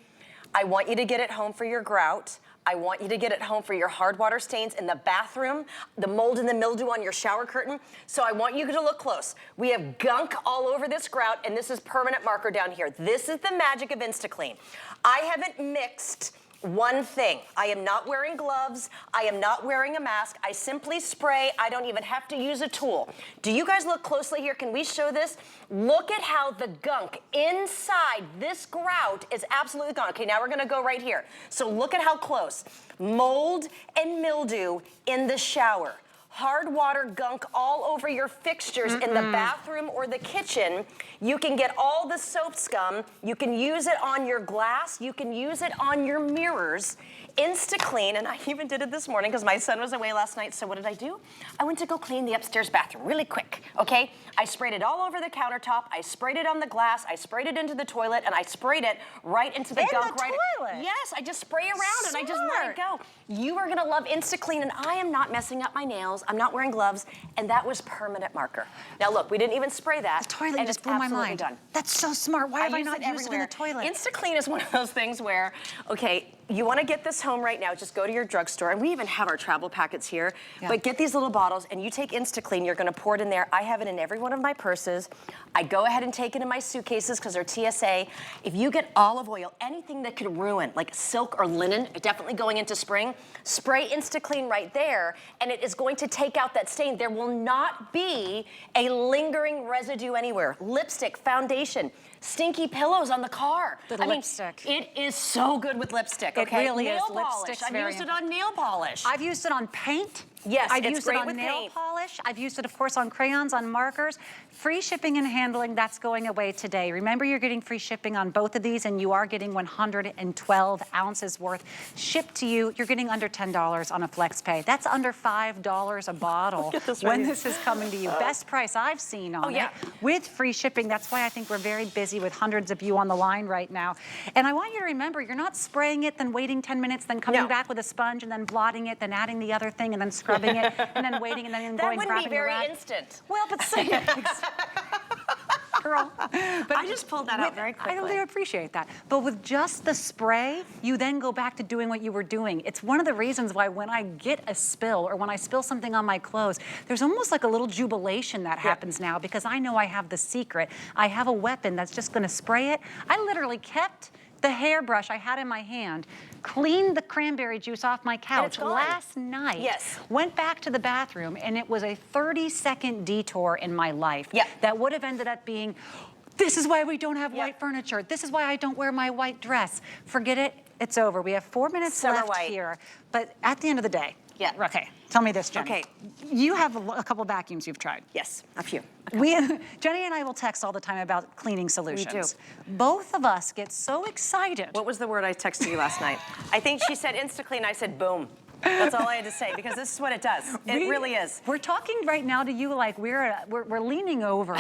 I want you to get it home for your grout. I want you to get it home for your hard water stains in the bathroom, the mold and the mildew on your shower curtain. So I want you to look close. We have gunk all over this grout, and this is permanent marker down here. This is the magic of InstaClean. I haven't mixed one thing. I am not wearing gloves. I am not wearing a mask. I simply spray. I don't even have to use a tool. Do you guys look closely here? Can we show this? Look at how the gunk inside this grout is absolutely gone. Okay, now we're gonna go right here. So look at how close. Mold and mildew in the shower. Hard water gunk all over your fixtures in the bathroom or the kitchen. You can get all the soap scum. You can use it on your glass. You can use it on your mirrors. InstaClean, and I even did it this morning because my son was away last night, so what did I do? I went to go clean the upstairs bathroom really quick, okay? I sprayed it all over the countertop, I sprayed it on the glass, I sprayed it into the toilet, and I sprayed it right into the gunk. Toilet? Yes, I just spray around and I just let it go. You are gonna love InstaClean, and I am not messing up my nails, I'm not wearing gloves, and that was permanent marker. Now look, we didn't even spray that. The toilet and just it's blew my absolutely mind. Done. That's so smart. Why have I not used it in the toilet? InstaClean is one of those things where, okay, you want to get this home right now, just go to your drugstore, and we even have our travel packets here, but get these little bottles, and you take InstaClean, you're going to pour it in there. I have it in every one of my purses. I go ahead and take it in my suitcases because they're TSA. If you get olive oil, anything that could ruin, like silk or linen, definitely going into spring, spray InstaClean right there, and it is going to take out that stain. There will not be a lingering residue anywhere. Lipstick, foundation, stinky pillows on the car. The lipstick. It is so good with lipstick, okay? It really is. Nail polish. I've used it on nail polish. I've used it on paint. Yes, I've it's used great it on with nail paint. polish. I've used it, of course, on crayons, on markers. Free shipping and handling, that's going away today. Remember, you're getting free shipping on both of these, and you are getting 112 ounces worth shipped to you. You're getting under $10 on a flex pay. That's under $5 a bottle when this is coming to you. Best price I've seen on it with free shipping. That's why I think we're very busy with hundreds of you on the line right now. And I want you to remember, you're not spraying it, then waiting 10 minutes, then coming back with a sponge, and then blotting it, then adding the other thing, and then scrubbing it, and then waiting, and then going grabbing the rag. That wouldn't be very instant. Well, but girl. But I just pulled that out very quickly. I don't really appreciate that. But with just the spray, you then go back to doing what you were doing. It's one of the reasons why when I get a spill or when I spill something on my clothes, there's almost like a little jubilation that happens now because I know I have the secret. I have a weapon that's just gonna spray it. I literally kept the hairbrush I had in my hand, cleaned the cranberry juice off my couch last night. Yes. Went back to the bathroom, and it was a 30-second detour in my life that would have ended up being, this is why we don't have white furniture. This is why I don't wear my white dress. Forget it, it's over. We have 4 minutes left here, but at the end of the day, okay, tell me this, Jenny. Okay. You have a couple vacuums you've tried. Yes, a few. Jenny and I will text all the time about cleaning solutions. We do. Both of us get so excited. What was the word I texted you last night? I think she said InstaClean, I said boom. That's all I had to say, because this is what it does. It really is. We're talking right now to you like we're leaning over,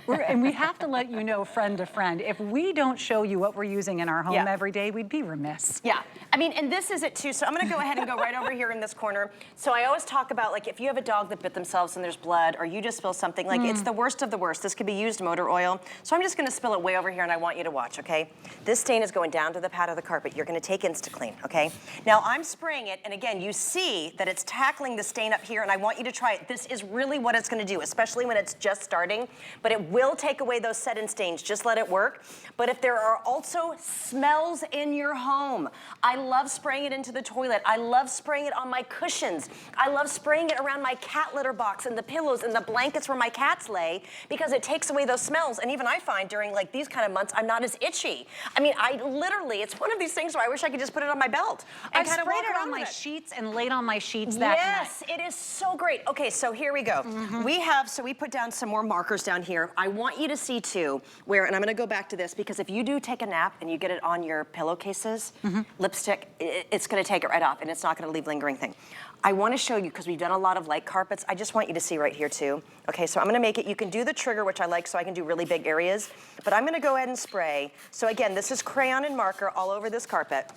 and we have to let you know, friend to friend, if we don't show you what we're using in our home every day, we'd be remiss. Yeah, I mean, and this is it too. So I'm gonna go ahead and go right over here in this corner. So I always talk about, like, if you have a dog that bit themselves and there's blood, or you just spill something, like it's the worst of the worst. This could be used motor oil. So I'm just gonna spill it way over here, and I want you to watch, okay? This stain is going down to the pad of the carpet. You're gonna take InstaClean, okay? Now I'm spraying it, and again, you see that it's tackling the stain up here, and I want you to try it. This is really what it's gonna do, especially when it's just starting, but it will take away those set-in stains. Just let it work. But if there are also smells in your home, I love spraying it into the toilet. I love spraying it on my cushions. I love spraying it around my cat litter box and the pillows and the blankets where my cats lay, because it takes away those smells. And even I find during like these kind of months, I'm not as itchy. I mean, I literally, it's one of these things where I wish I could just put it on my belt. I've sprayed it on my sheets and laid on my sheets that Yes, it is so great. Okay, so here we go. We put down some more markers down here. I want you to see too, where, and I'm gonna go back to this, because if you do take a nap and you get it on your pillowcases, lipstick, it's gonna take it right off, and it's not gonna leave lingering thing. I wanna show you, because we've done a lot of light carpets, I just want you to see right here too. Okay, so I'm gonna make it, you can do the trigger, which I like, so I can do really big areas, but I'm gonna go ahead and spray. So again, this is crayon and marker all over this carpet.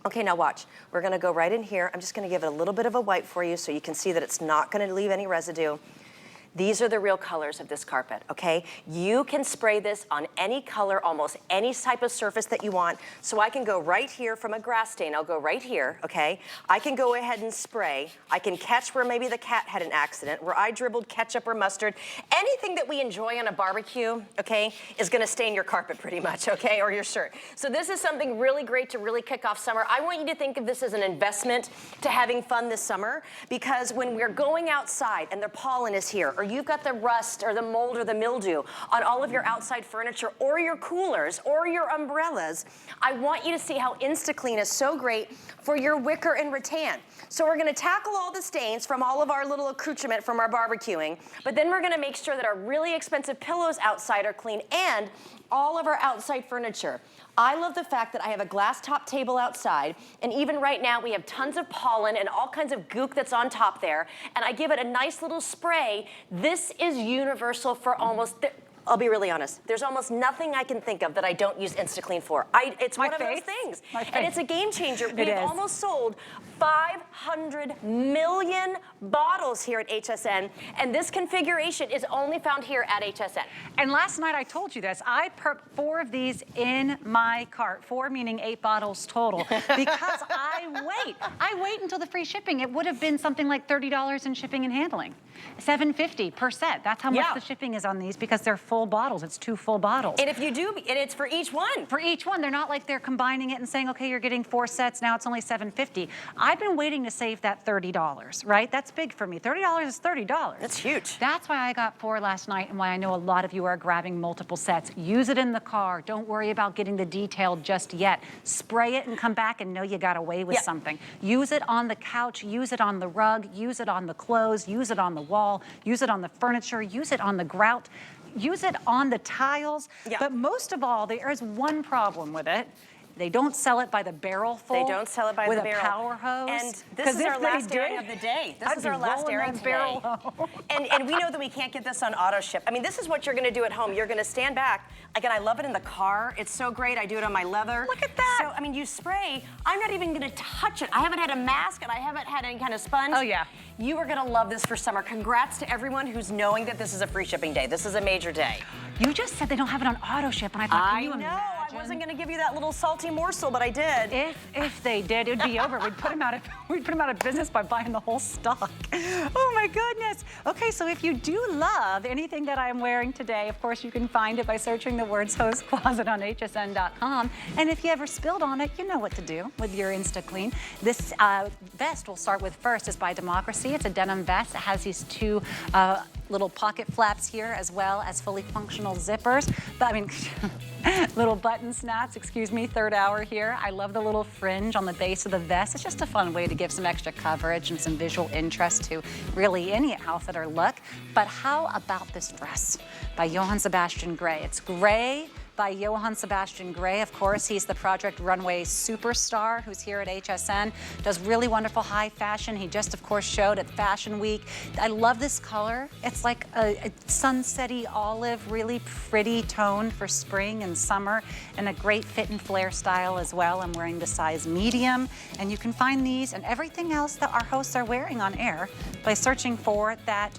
Okay, now watch. We're gonna go right in here. I'm just gonna give it a little bit of a wipe for you so you can see that it's not gonna leave any residue. These are the real colors of this carpet, okay? You can spray this on any color, almost any type of surface that you want. So I can go right here from a grass stain. I'll go right here, okay? I can go ahead and spray. I can catch where maybe the cat had an accident, where I dribbled ketchup or mustard. Anything that we enjoy on a barbecue, okay, is gonna stain your carpet pretty much, okay, or your shirt. So this is something really great to really kick off summer. I want you to think of this as an investment to having fun this summer, because when we're going outside and the pollen is here, or you've got the rust or the mold or the mildew on all of your outside furniture or your coolers or your umbrellas, I want you to see how InstaClean is so great for your wicker and rattan. So we're gonna tackle all the stains from all of our little accoutrement from our barbecuing, but then we're gonna make sure that our really expensive pillows outside are clean, and all of our outside furniture. I love the fact that I have a glass top table outside, and even right now we have tons of pollen and all kinds of gook that's on top there, and I give it a nice little spray. This is universal for almost, I'll be really honest, there's almost nothing I can think of that I don't use InstaClean for. It's one of those things. And it's a game changer. We've almost sold 500 million bottles here at HSN, and this configuration is only found here at HSN. And last night I told you this, I put 4 of these in my cart, 4 meaning 8 bottles total, because I wait until the free shipping. It would have been something like $30 in shipping and handling. $7.50 per set. That's how much the shipping is on these, because they're full bottles. It's 2 full bottles. And if you do, and it's for each one. For each one. They're not like they're combining it and saying, okay, you're getting 4 sets, now it's only $7.50. I've been waiting to save that $30, right? That's big for me. $30 is $30. That's huge. That's why I got 4 last night, and why I know a lot of you are grabbing multiple sets. Use it in the car. Don't worry about getting the detail just yet. Spray it and come back and know you got away with something. Use it on the couch, use it on the rug, use it on the clothes, use it on the wall, use it on the furniture, use it on the grout, use it on the tiles. But most of all, there is one problem with it. They don't sell it by the barrel full. They don't sell it by the barrel. With a power hose. And this is our last airing of the day. This is our last airing today. And we know that we can't get this on auto ship. I mean, this is what you're gonna do at home. You're gonna stand back. Again, I love it in the car. It's so great. I do it on my leather. Look at that. So, I mean, you spray. I'm not even gonna touch it. I haven't had a mask, and I haven't had any kind of sponge. Oh, yeah. You are gonna love this for summer. Congrats to everyone who's knowing that this is a free shipping day. This is a major day. You just said they don't have it on auto ship, and I thought, can you imagine? I wasn't gonna give you that little salty morsel, but I did. If they did, it'd be over. We'd put them out of business by buying the whole stock. Oh my goodness. Okay, so if you do love anything that I'm wearing today, of course you can find it by searching the words Hose Closet on hsn.com. And if you ever spilled on it, you know what to do with your InstaClean. This vest we'll start with first is by Democracy. It's a denim vest. It has these 2 little pocket flaps here, as well as fully functional zippers. But I mean, little button snaps, excuse me, 3rd hour here. I love the little fringe on the base of the vest. It's just a fun way to give some extra coverage and some visual interest to really any outfit or look. But how about this dress by Johann Sebastian Grey? It's gray by Johann Sebastian Gray. Of course, he's the Project Runway superstar who's here at HSN, does really wonderful high fashion. He just, of course, showed at Fashion Week. I love this color. It's like a sunsetty olive, really pretty tone for spring and summer, and a great fit and flare style as well. I'm wearing the size medium, and you can find these and everything else that our hosts are wearing on air by searching for that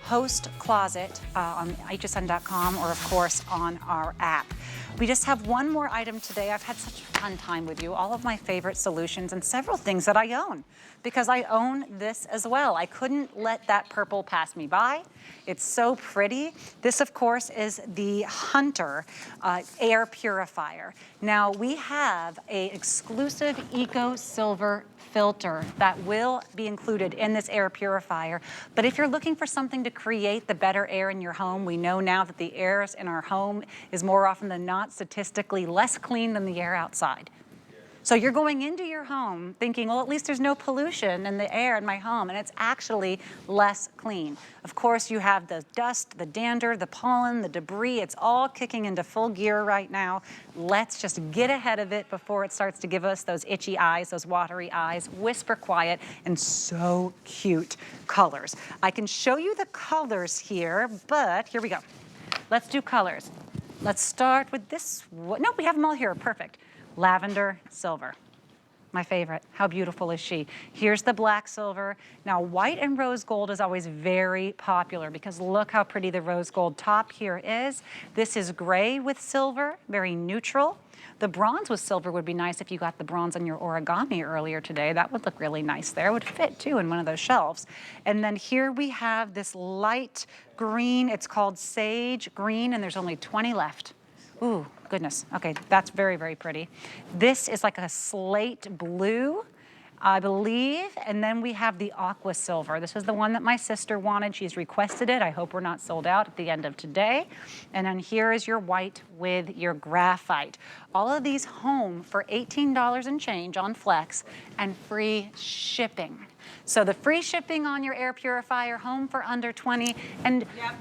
host closet on hsn.com or of course on our app. We just have one more item today. I've had such a fun time with you. All of my favorite solutions and several things that I own because I own this as well. I couldn't let that purple pass me by. It's so pretty. This, of course, is the Hunter air purifier. Now, we have an exclusive Eco Silver filter that will be included in this air purifier. But if you're looking for something to create the better air in your home, we know now that the air in our home is more often than not statistically less clean than the air outside. So you're going into your home thinking, well, at least there's no pollution in the air in my home, and it's actually less clean. Of course, you have the dust, the dander, the pollen, the debris. It's all kicking into full gear right now. Let's just get ahead of it before it starts to give us those itchy eyes, those watery eyes, whisper quiet, and so cute colors. I can show you the colors here, but here we go. Let's do colors. Let's start with this one. No, we have them all here. Perfect. Lavender silver, my favorite. How beautiful is she? Here's the black silver. Now, white and rose gold is always very popular because look how pretty the rose gold top here is. This is gray with silver, very neutral. The bronze with silver would be nice if you got the bronze on your origami earlier today. That would look really nice there. It would fit too in one of those shelves. And then here we have this light green. It's called sage green, and there's only 20 left. Ooh, goodness. Okay, that's very, very pretty. This is like a slate blue, I believe. And then we have the aqua silver. This is the one that my sister wanted. She's requested it. I hope we're not sold out at the end of today. And then here is your white with your graphite. All of these home for $18 and change on Flex and free shipping. So the free shipping on your air purifier, home for under 20. And yep.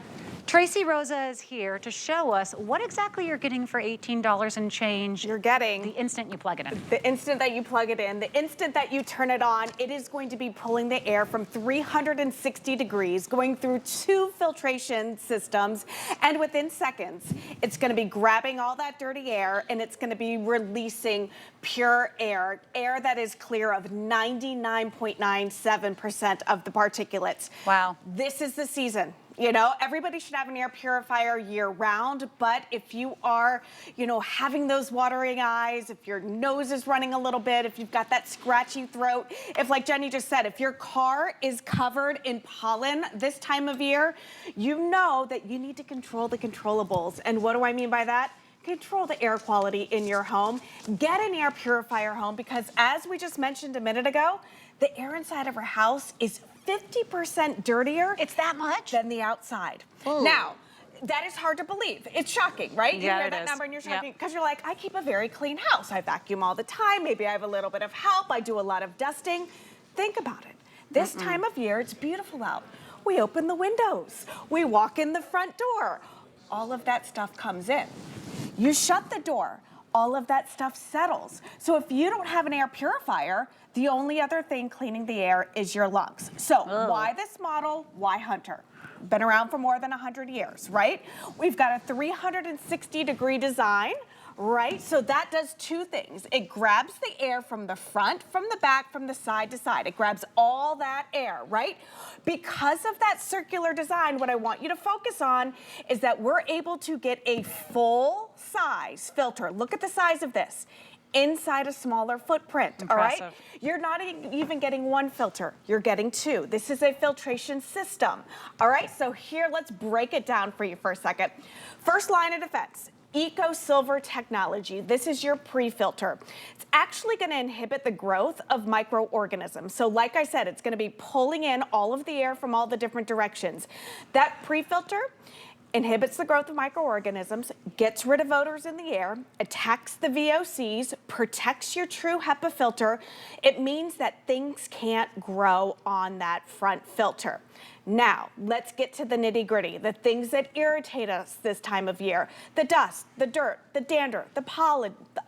Tracy Rosa is here to show us what exactly you're getting for $18 and change. You're getting the instant you plug it in. The instant that you plug it in, the instant that you turn it on, it is going to be pulling the air from 360 degrees, going through 2 filtration systems, and within seconds, it's going to be grabbing all that dirty air and it's going to be releasing pure air, air that is clear of 99.97% of the particulates. Wow. This is the season. You know, everybody should have an air purifier year round, but if you are, you know, having those watering eyes, if your nose is running a little bit, if you've got that scratchy throat, if like Jenny just said, if your car is covered in pollen this time of year, you know that you need to control the controllables. And what do I mean by that? Control the air quality in your home. Get an air purifier home because as we just mentioned a minute ago, the air inside of our house is 50% dirtier. It's that much? Than the outside. Ooh. Now, that is hard to believe. It's shocking, right? Yeah, you hear that number and you're shocking because you're like, I keep a very clean house. I vacuum all the time. Maybe I have a little bit of help. I do a lot of dusting. Think about it. This time of year, it's beautiful out. We open the windows. We walk in the front door. All of that stuff comes in. You shut the door. All of that stuff settles. So if you don't have an air purifier, the only other thing cleaning the air is your lungs. So why this model? Why Hunter? Been around for more than 100 years, right? We've got a 360-degree design, right? So that does 2 things. It grabs the air from the front, from the back, from the side to side. It grabs all that air, right? Because of that circular design, what I want you to focus on is that we're able to get a full-size filter. Look at the size of this. Inside a smaller footprint, Impressive. all right? You're not even getting 1 filter, you're getting 2. This is a filtration system, all right? So here, let's break it down for you for a second. First line of defense, Eco Silver technology. This is your pre-filter. It's actually going to inhibit the growth of microorganisms. So like I said, it's going to be pulling in all of the air from all the different directions. That pre-filter, inhibits the growth of microorganisms, gets rid of odors in the air, attacks the VOCs, protects your true HEPA filter. It means that things can't grow on that front filter. Now, let's get to the nitty-gritty, the things that irritate us this time of year. The dust, the dirt, the dander, the pollen, the,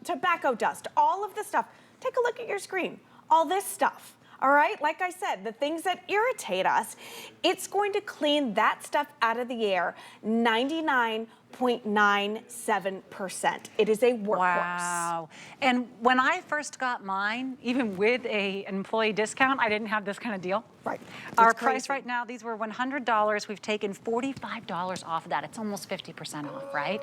tobacco dust, all of the stuff. Take a look at your screen. All this stuff. All right, like I said, the things that irritate us, it's going to clean that stuff out of the air 99.97%. It is a workhorse. Wow. And when I first got mine, even with an employee discount, I didn't have this kind of deal. Right. Our price right now, these were $100. We've taken $45 off of that. It's almost 50% off, right?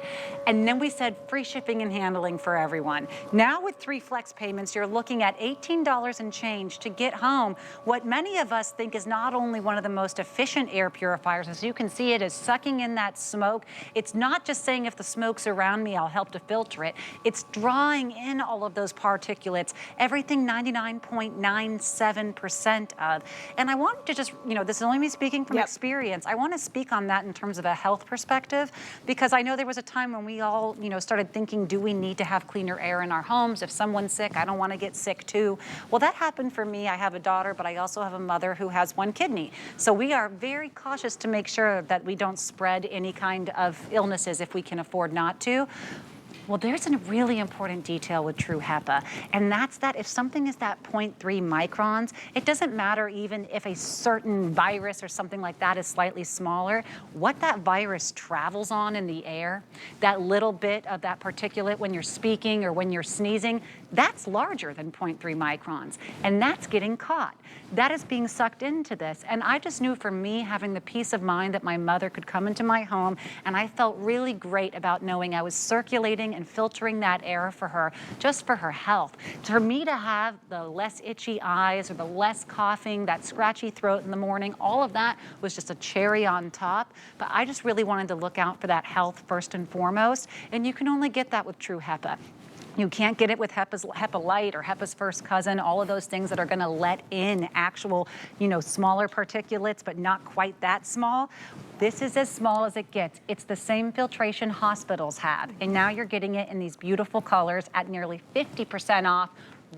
And then we said free shipping and handling for everyone. Now with 3 flex payments, you're looking at $18 and change to get home what many of us think is not only one of the most efficient air purifiers, as you can see, it is sucking in that smoke. It's not just saying if the smoke's around me, I'll help to filter it. It's drawing in all of those particulates, everything 99.97% of. And I want to just, this is only me speaking from experience. I want to speak on that in terms of a health perspective, because I know there was a time when we all, started thinking, do we need to have cleaner air in our homes? If someone's sick, I don't want to get sick too. Well, that happened for me. I have a daughter, but I also have a mother who has 1 kidney. So we are very cautious to make sure that we don't spread any kind of illnesses if we can afford not to. Well, there's a really important detail with True HEPA, and that's that if something is that 0.3 microns, it doesn't matter even if a certain virus or something like that is slightly smaller. What that virus travels on in the air, that little bit of that particulate when you're speaking or when you're sneezing, that's larger than 0.3 microns, and that's getting caught. That is being sucked into this. And I just knew for me, having the peace of mind that my mother could come into my home, and I felt really great about knowing I was circulating and filtering that air for her, just for her health. For me to have the less itchy eyes or the less coughing, that scratchy throat in the morning, all of that was just a cherry on top. But I just really wanted to look out for that health first and foremost. And you can only get that with True HEPA. You can't get it with HEPA Light or HEPA's first cousin, all of those things that are gonna let in actual, smaller particulates, but not quite that small. This is as small as it gets. It's the same filtration hospitals have. And now you're getting it in these beautiful colors at nearly 50% off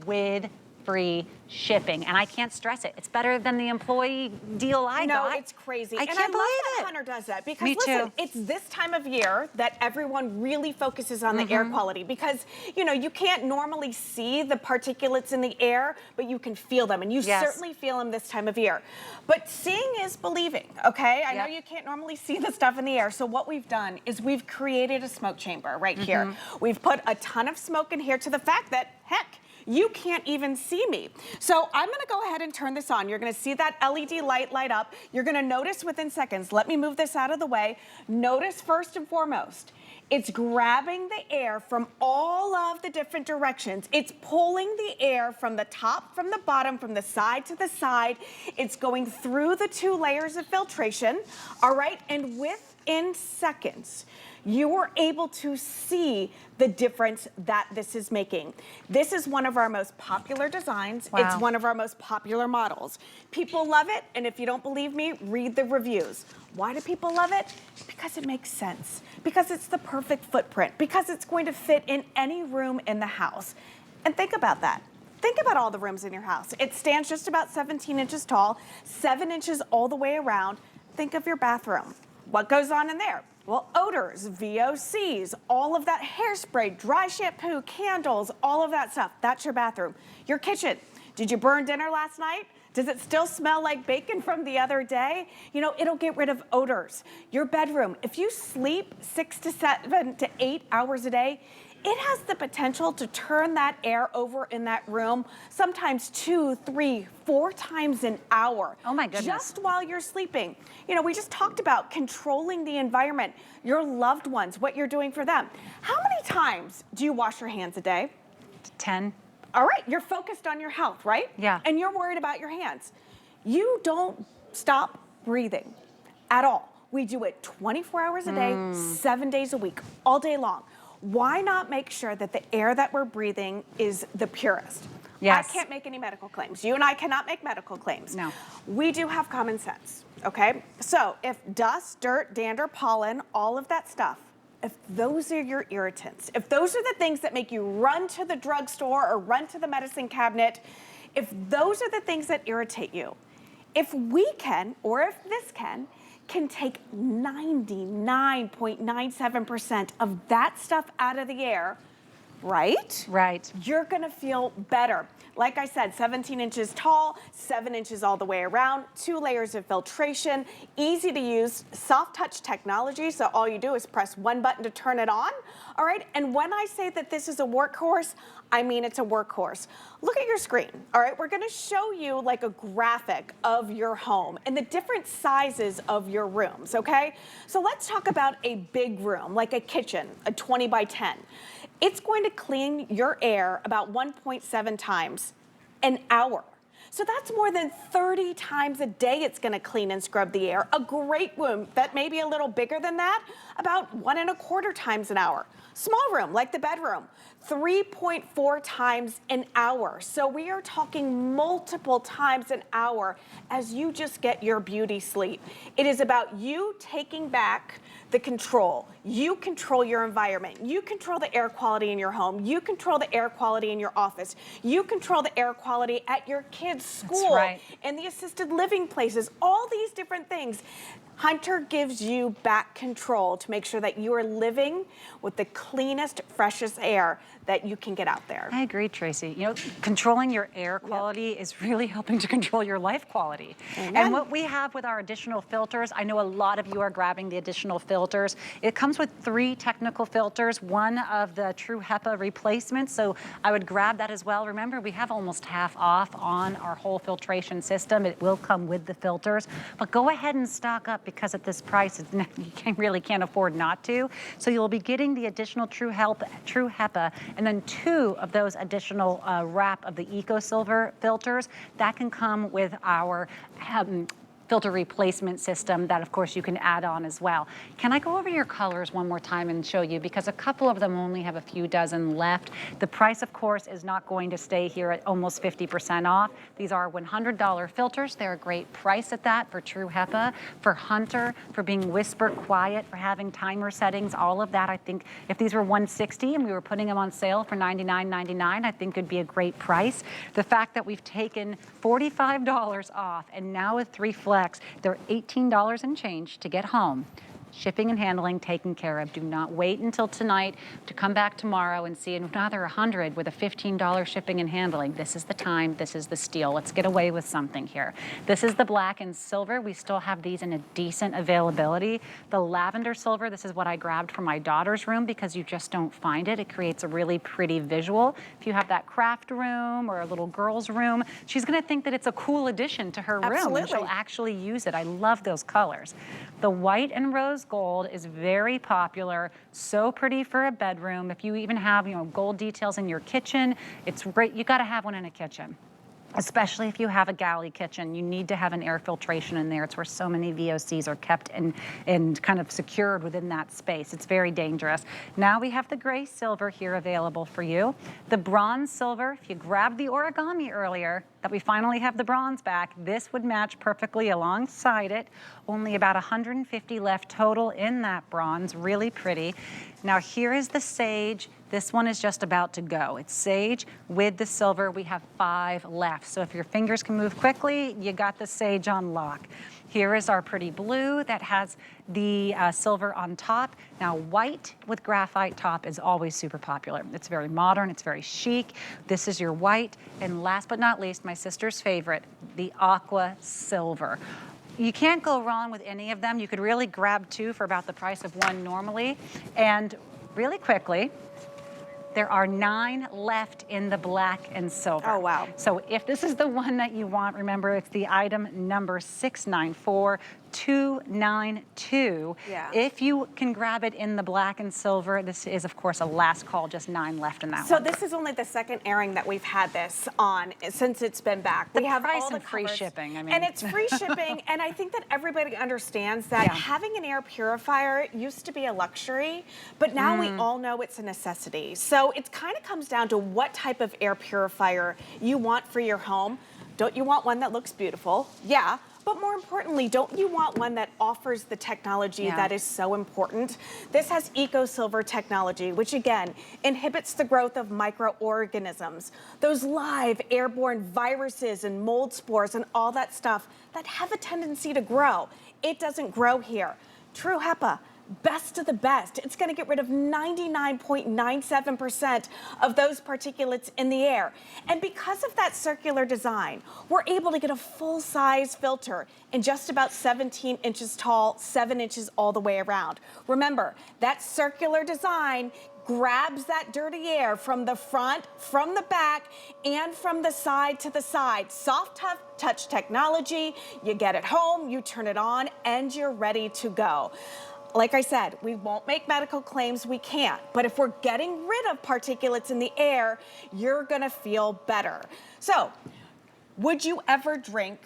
with free shipping. And I can't stress it. It's better than the employee deal I got. No, it's crazy. I and can't I love believe that it. Hunter does that because Me listen, too. it's this time of year that everyone really focuses on the air quality because, you can't normally see the particulates in the air, but you can feel them, and you certainly feel them this time of year. But seeing is believing, okay? I know you can't normally see the stuff in the air, so what we've done is we've created a smoke chamber right here. We've put a ton of smoke in here to the fact that, heck, you can't even see me. So I'm gonna go ahead and turn this on. You're gonna see that LED light up. You're gonna notice within seconds. Let me move this out of the way. Notice first and foremost, it's grabbing the air from all of the different directions. It's pulling the air from the top, from the bottom, from the side to the side. It's going through the 2 layers of filtration, all right? And within seconds, you are able to see the difference that this is making. This is one of our most popular designs. It's one of our most popular models. People love it, and if you don't believe me, read the reviews. Why do people love it? Because it makes sense. Because it's the perfect footprint. Because it's going to fit in any room in the house. And think about that. Think about all the rooms in your house. It stands just about 17 inches tall, 7 inches all the way around. Think of your bathroom. What goes on in there? Well, odors, VOCs, all of that hairspray, dry shampoo, candles, all of that stuff. That's your bathroom. Your kitchen. Did you burn dinner last night? Does it still smell like bacon from the other day? It'll get rid of odors. Your bedroom. If you sleep 6 to 7 to 8 hours a day, it has the potential to turn that air over in that room sometimes 2, 3, 4 times an hour. Oh my goodness. Just while you're sleeping. We just talked about controlling the environment, your loved ones, what you're doing for them. How many times do you wash your hands a day? 10. All right, you're focused on your health, right? Yeah. And you're worried about your hands. You don't stop breathing at all. We do it 24 hours a day, 7 days a week, all day long. Why not make sure that the air that we're breathing is the purest? Yes. I can't make any medical claims. You and I cannot make medical claims. No. We do have common sense, okay? So if dust, dirt, dander, pollen, all of that stuff, if those are your irritants, if those are the things that make you run to the drugstore or run to the medicine cabinet, if those are the things that irritate you, if we can, or if this can take 99.97% of that stuff out of the air, right? Right. You're gonna feel better. Like I said, 17 inches tall, 7 inches all the way around, 2 layers of filtration, easy to use, soft touch technology, so all you do is press one button to turn it on, all right? And when I say that this is a workhorse, I mean it's a workhorse. Look at your screen, all right? We're gonna show you like a graphic of your home and the different sizes of your rooms, okay? So let's talk about a big room, like a kitchen, a 20 by 10. It's going to clean your air about 1.7 times an hour. So that's more than 30 times a day it's gonna clean and scrub the air. A great room that may be a little bigger than that, about 1.25 times an hour. Small room, like the bedroom, 3.4 times an hour. So we are talking multiple times an hour as you just get your beauty sleep. It is about you taking back the control. You control your environment. You control the air quality in your home. You control the air quality in your office. You control the air quality at your kids' school, right. and the assisted living places, all these different things. Hunter gives you back control to make sure that you are living with the cleanest, freshest air that you can get out there. I agree, Tracy. You know, controlling your air quality is really helping to control your life quality. Amen. And what we have with our additional filters, I know a lot of you are grabbing the additional filters. It comes with 3 technical filters, one of the true HEPA replacements, so I would grab that as well. Remember, we have almost half off on our whole filtration system. It will come with the filters, but go ahead and stock up because at this price, you really can't afford not to. So you'll be getting the additional true HEPA, and then 2 of those additional wrap of the Eco Silver filters. That can come with our filter replacement system that of course you can add on as well. Can I go over your colors one more time and show you, because a couple of them only have a few dozen left. The price of course is not going to stay here at almost 50% off. These are $100 filters. They're a great price at that for true HEPA, for Hunter, for being whisper quiet, for having timer settings, all of that. I think if these were $160 and we were putting them on sale for $99.99, I think it'd be a great price. The fact that we've taken $45 off and now with 3 flex, they're $18 and change to get home. Shipping and handling taken care of. Do not wait until tonight to come back tomorrow and see another 100 with a $15 shipping and handling. This is the time, this is the steal. Let's get away with something here. This is the black and silver. We still have these in a decent availability. The lavender silver, this is what I grabbed for my daughter's room because you just don't find it. It creates a really pretty visual. If you have that craft room or a little girl's room, she's gonna think that it's a cool addition to her room. Absolutely. And she'll actually use it. I love those colors. The white and rose gold is very popular, so pretty for a bedroom. If you even have, you know, gold details in your kitchen, it's great. You got to have one in a kitchen. Especially if you have a galley kitchen, you need to have an air filtration in there. It's where so many VOCs are kept and kind of secured within that space. It's very dangerous. Now we have the gray silver here available for you. The bronze silver, if you grabbed the origami earlier, that we finally have the bronze back, this would match perfectly alongside it. Only about 150 left total in that bronze, really pretty. Now here is the sage. This one is just about to go. It's sage with the silver. We have 5 left. So if your fingers can move quickly, you got the sage on lock. Here is our pretty blue that has the silver on top. Now white with graphite top is always super popular. It's very modern, it's very chic. This is your white. And last but not least, my sister's favorite, the aqua silver. You can't go wrong with any of them. You could really grab 2 for about the price of 1 normally. And really quickly, there are 9 left in the black and silver. Oh, wow. So if this is the one that you want, remember it's the item number 694. 292. Yeah. If you can grab it in the black and silver, this is of course a last call, just 9 left in that So one. this is only the second airing that we've had this on since it's been back. The We have price all the and free covers. shipping, I mean. And it's free shipping, and I think that everybody understands that Yeah. having an air purifier used to be a luxury, but now we all know it's a necessity. So it kind of comes down to what type of air purifier you want for your home. Don't you want one that looks beautiful? Yeah. But more importantly, don't you want one that offers the technology Yeah. that is so important? This has Eco Silver technology, which again inhibits the growth of microorganisms, those live airborne viruses and mold spores and all that stuff that have a tendency to grow. It doesn't grow here. True HEPA, best of the best. It's going to get rid of 99.97% of those particulates in the air. And because of that circular design, we're able to get a full-size filter in just about 17 inches tall, 7 inches all the way around. Remember, that circular design grabs that dirty air from the front, from the back, and from the side to the side. Soft touch technology. You get it home, you turn it on, and you're ready to go. Like I said, we won't make medical claims, we can't. But if we're getting rid of particulates in the air, you're gonna feel better. So, would you ever drink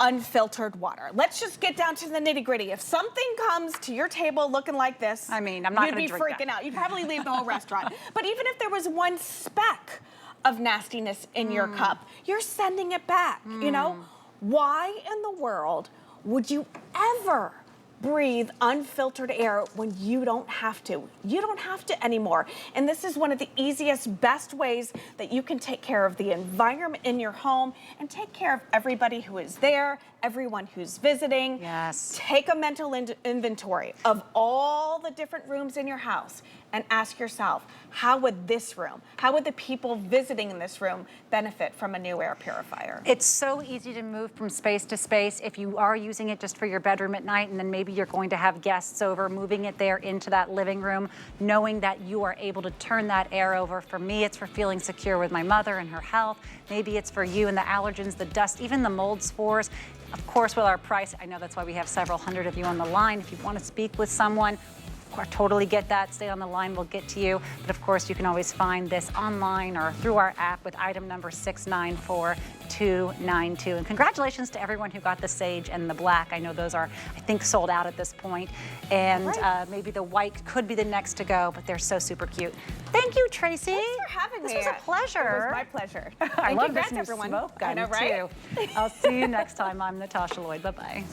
unfiltered water? Let's just get down to the nitty gritty. If something comes to your table looking like this, I mean, I'm not you'd gonna be drink freaking that. out. You'd probably leave the whole restaurant. But even if there was one speck of nastiness in your cup, you're sending it back, you know? Why in the world would you ever breathe unfiltered air when you don't have to? You don't have to anymore. And this is one of the easiest, best ways that you can take care of the environment in your home and take care of everybody who is there, everyone who's visiting. Yes. Take a mental inventory of all the different rooms in your house and ask yourself, how would this room, how would the people visiting in this room benefit from a new air purifier? It's so easy to move from space to space. If you are using it just for your bedroom at night and then maybe you're going to have guests over, moving it there into that living room, knowing that you are able to turn that air over. For me, it's for feeling secure with my mother and her health. Maybe it's for you and the allergens, the dust, even the mold spores. Of course, with our price, I know that's why we have several hundred of you on the line. If you want to speak with someone, I totally get that. Stay on the line, we'll get to you. But of course, you can always find this online or through our app with item number 694292. And congratulations to everyone who got the sage and the black. I know those are, I think, sold out at this point. And maybe the white could be the next to go, but they're so super cute. Thank you, Tracy. Thanks for having me. This was a pleasure. It was my pleasure. I love this congrats, new everyone. smoke gun, I know, right? too. I'll see you next time. I'm Natasha Lloyd. Bye-bye.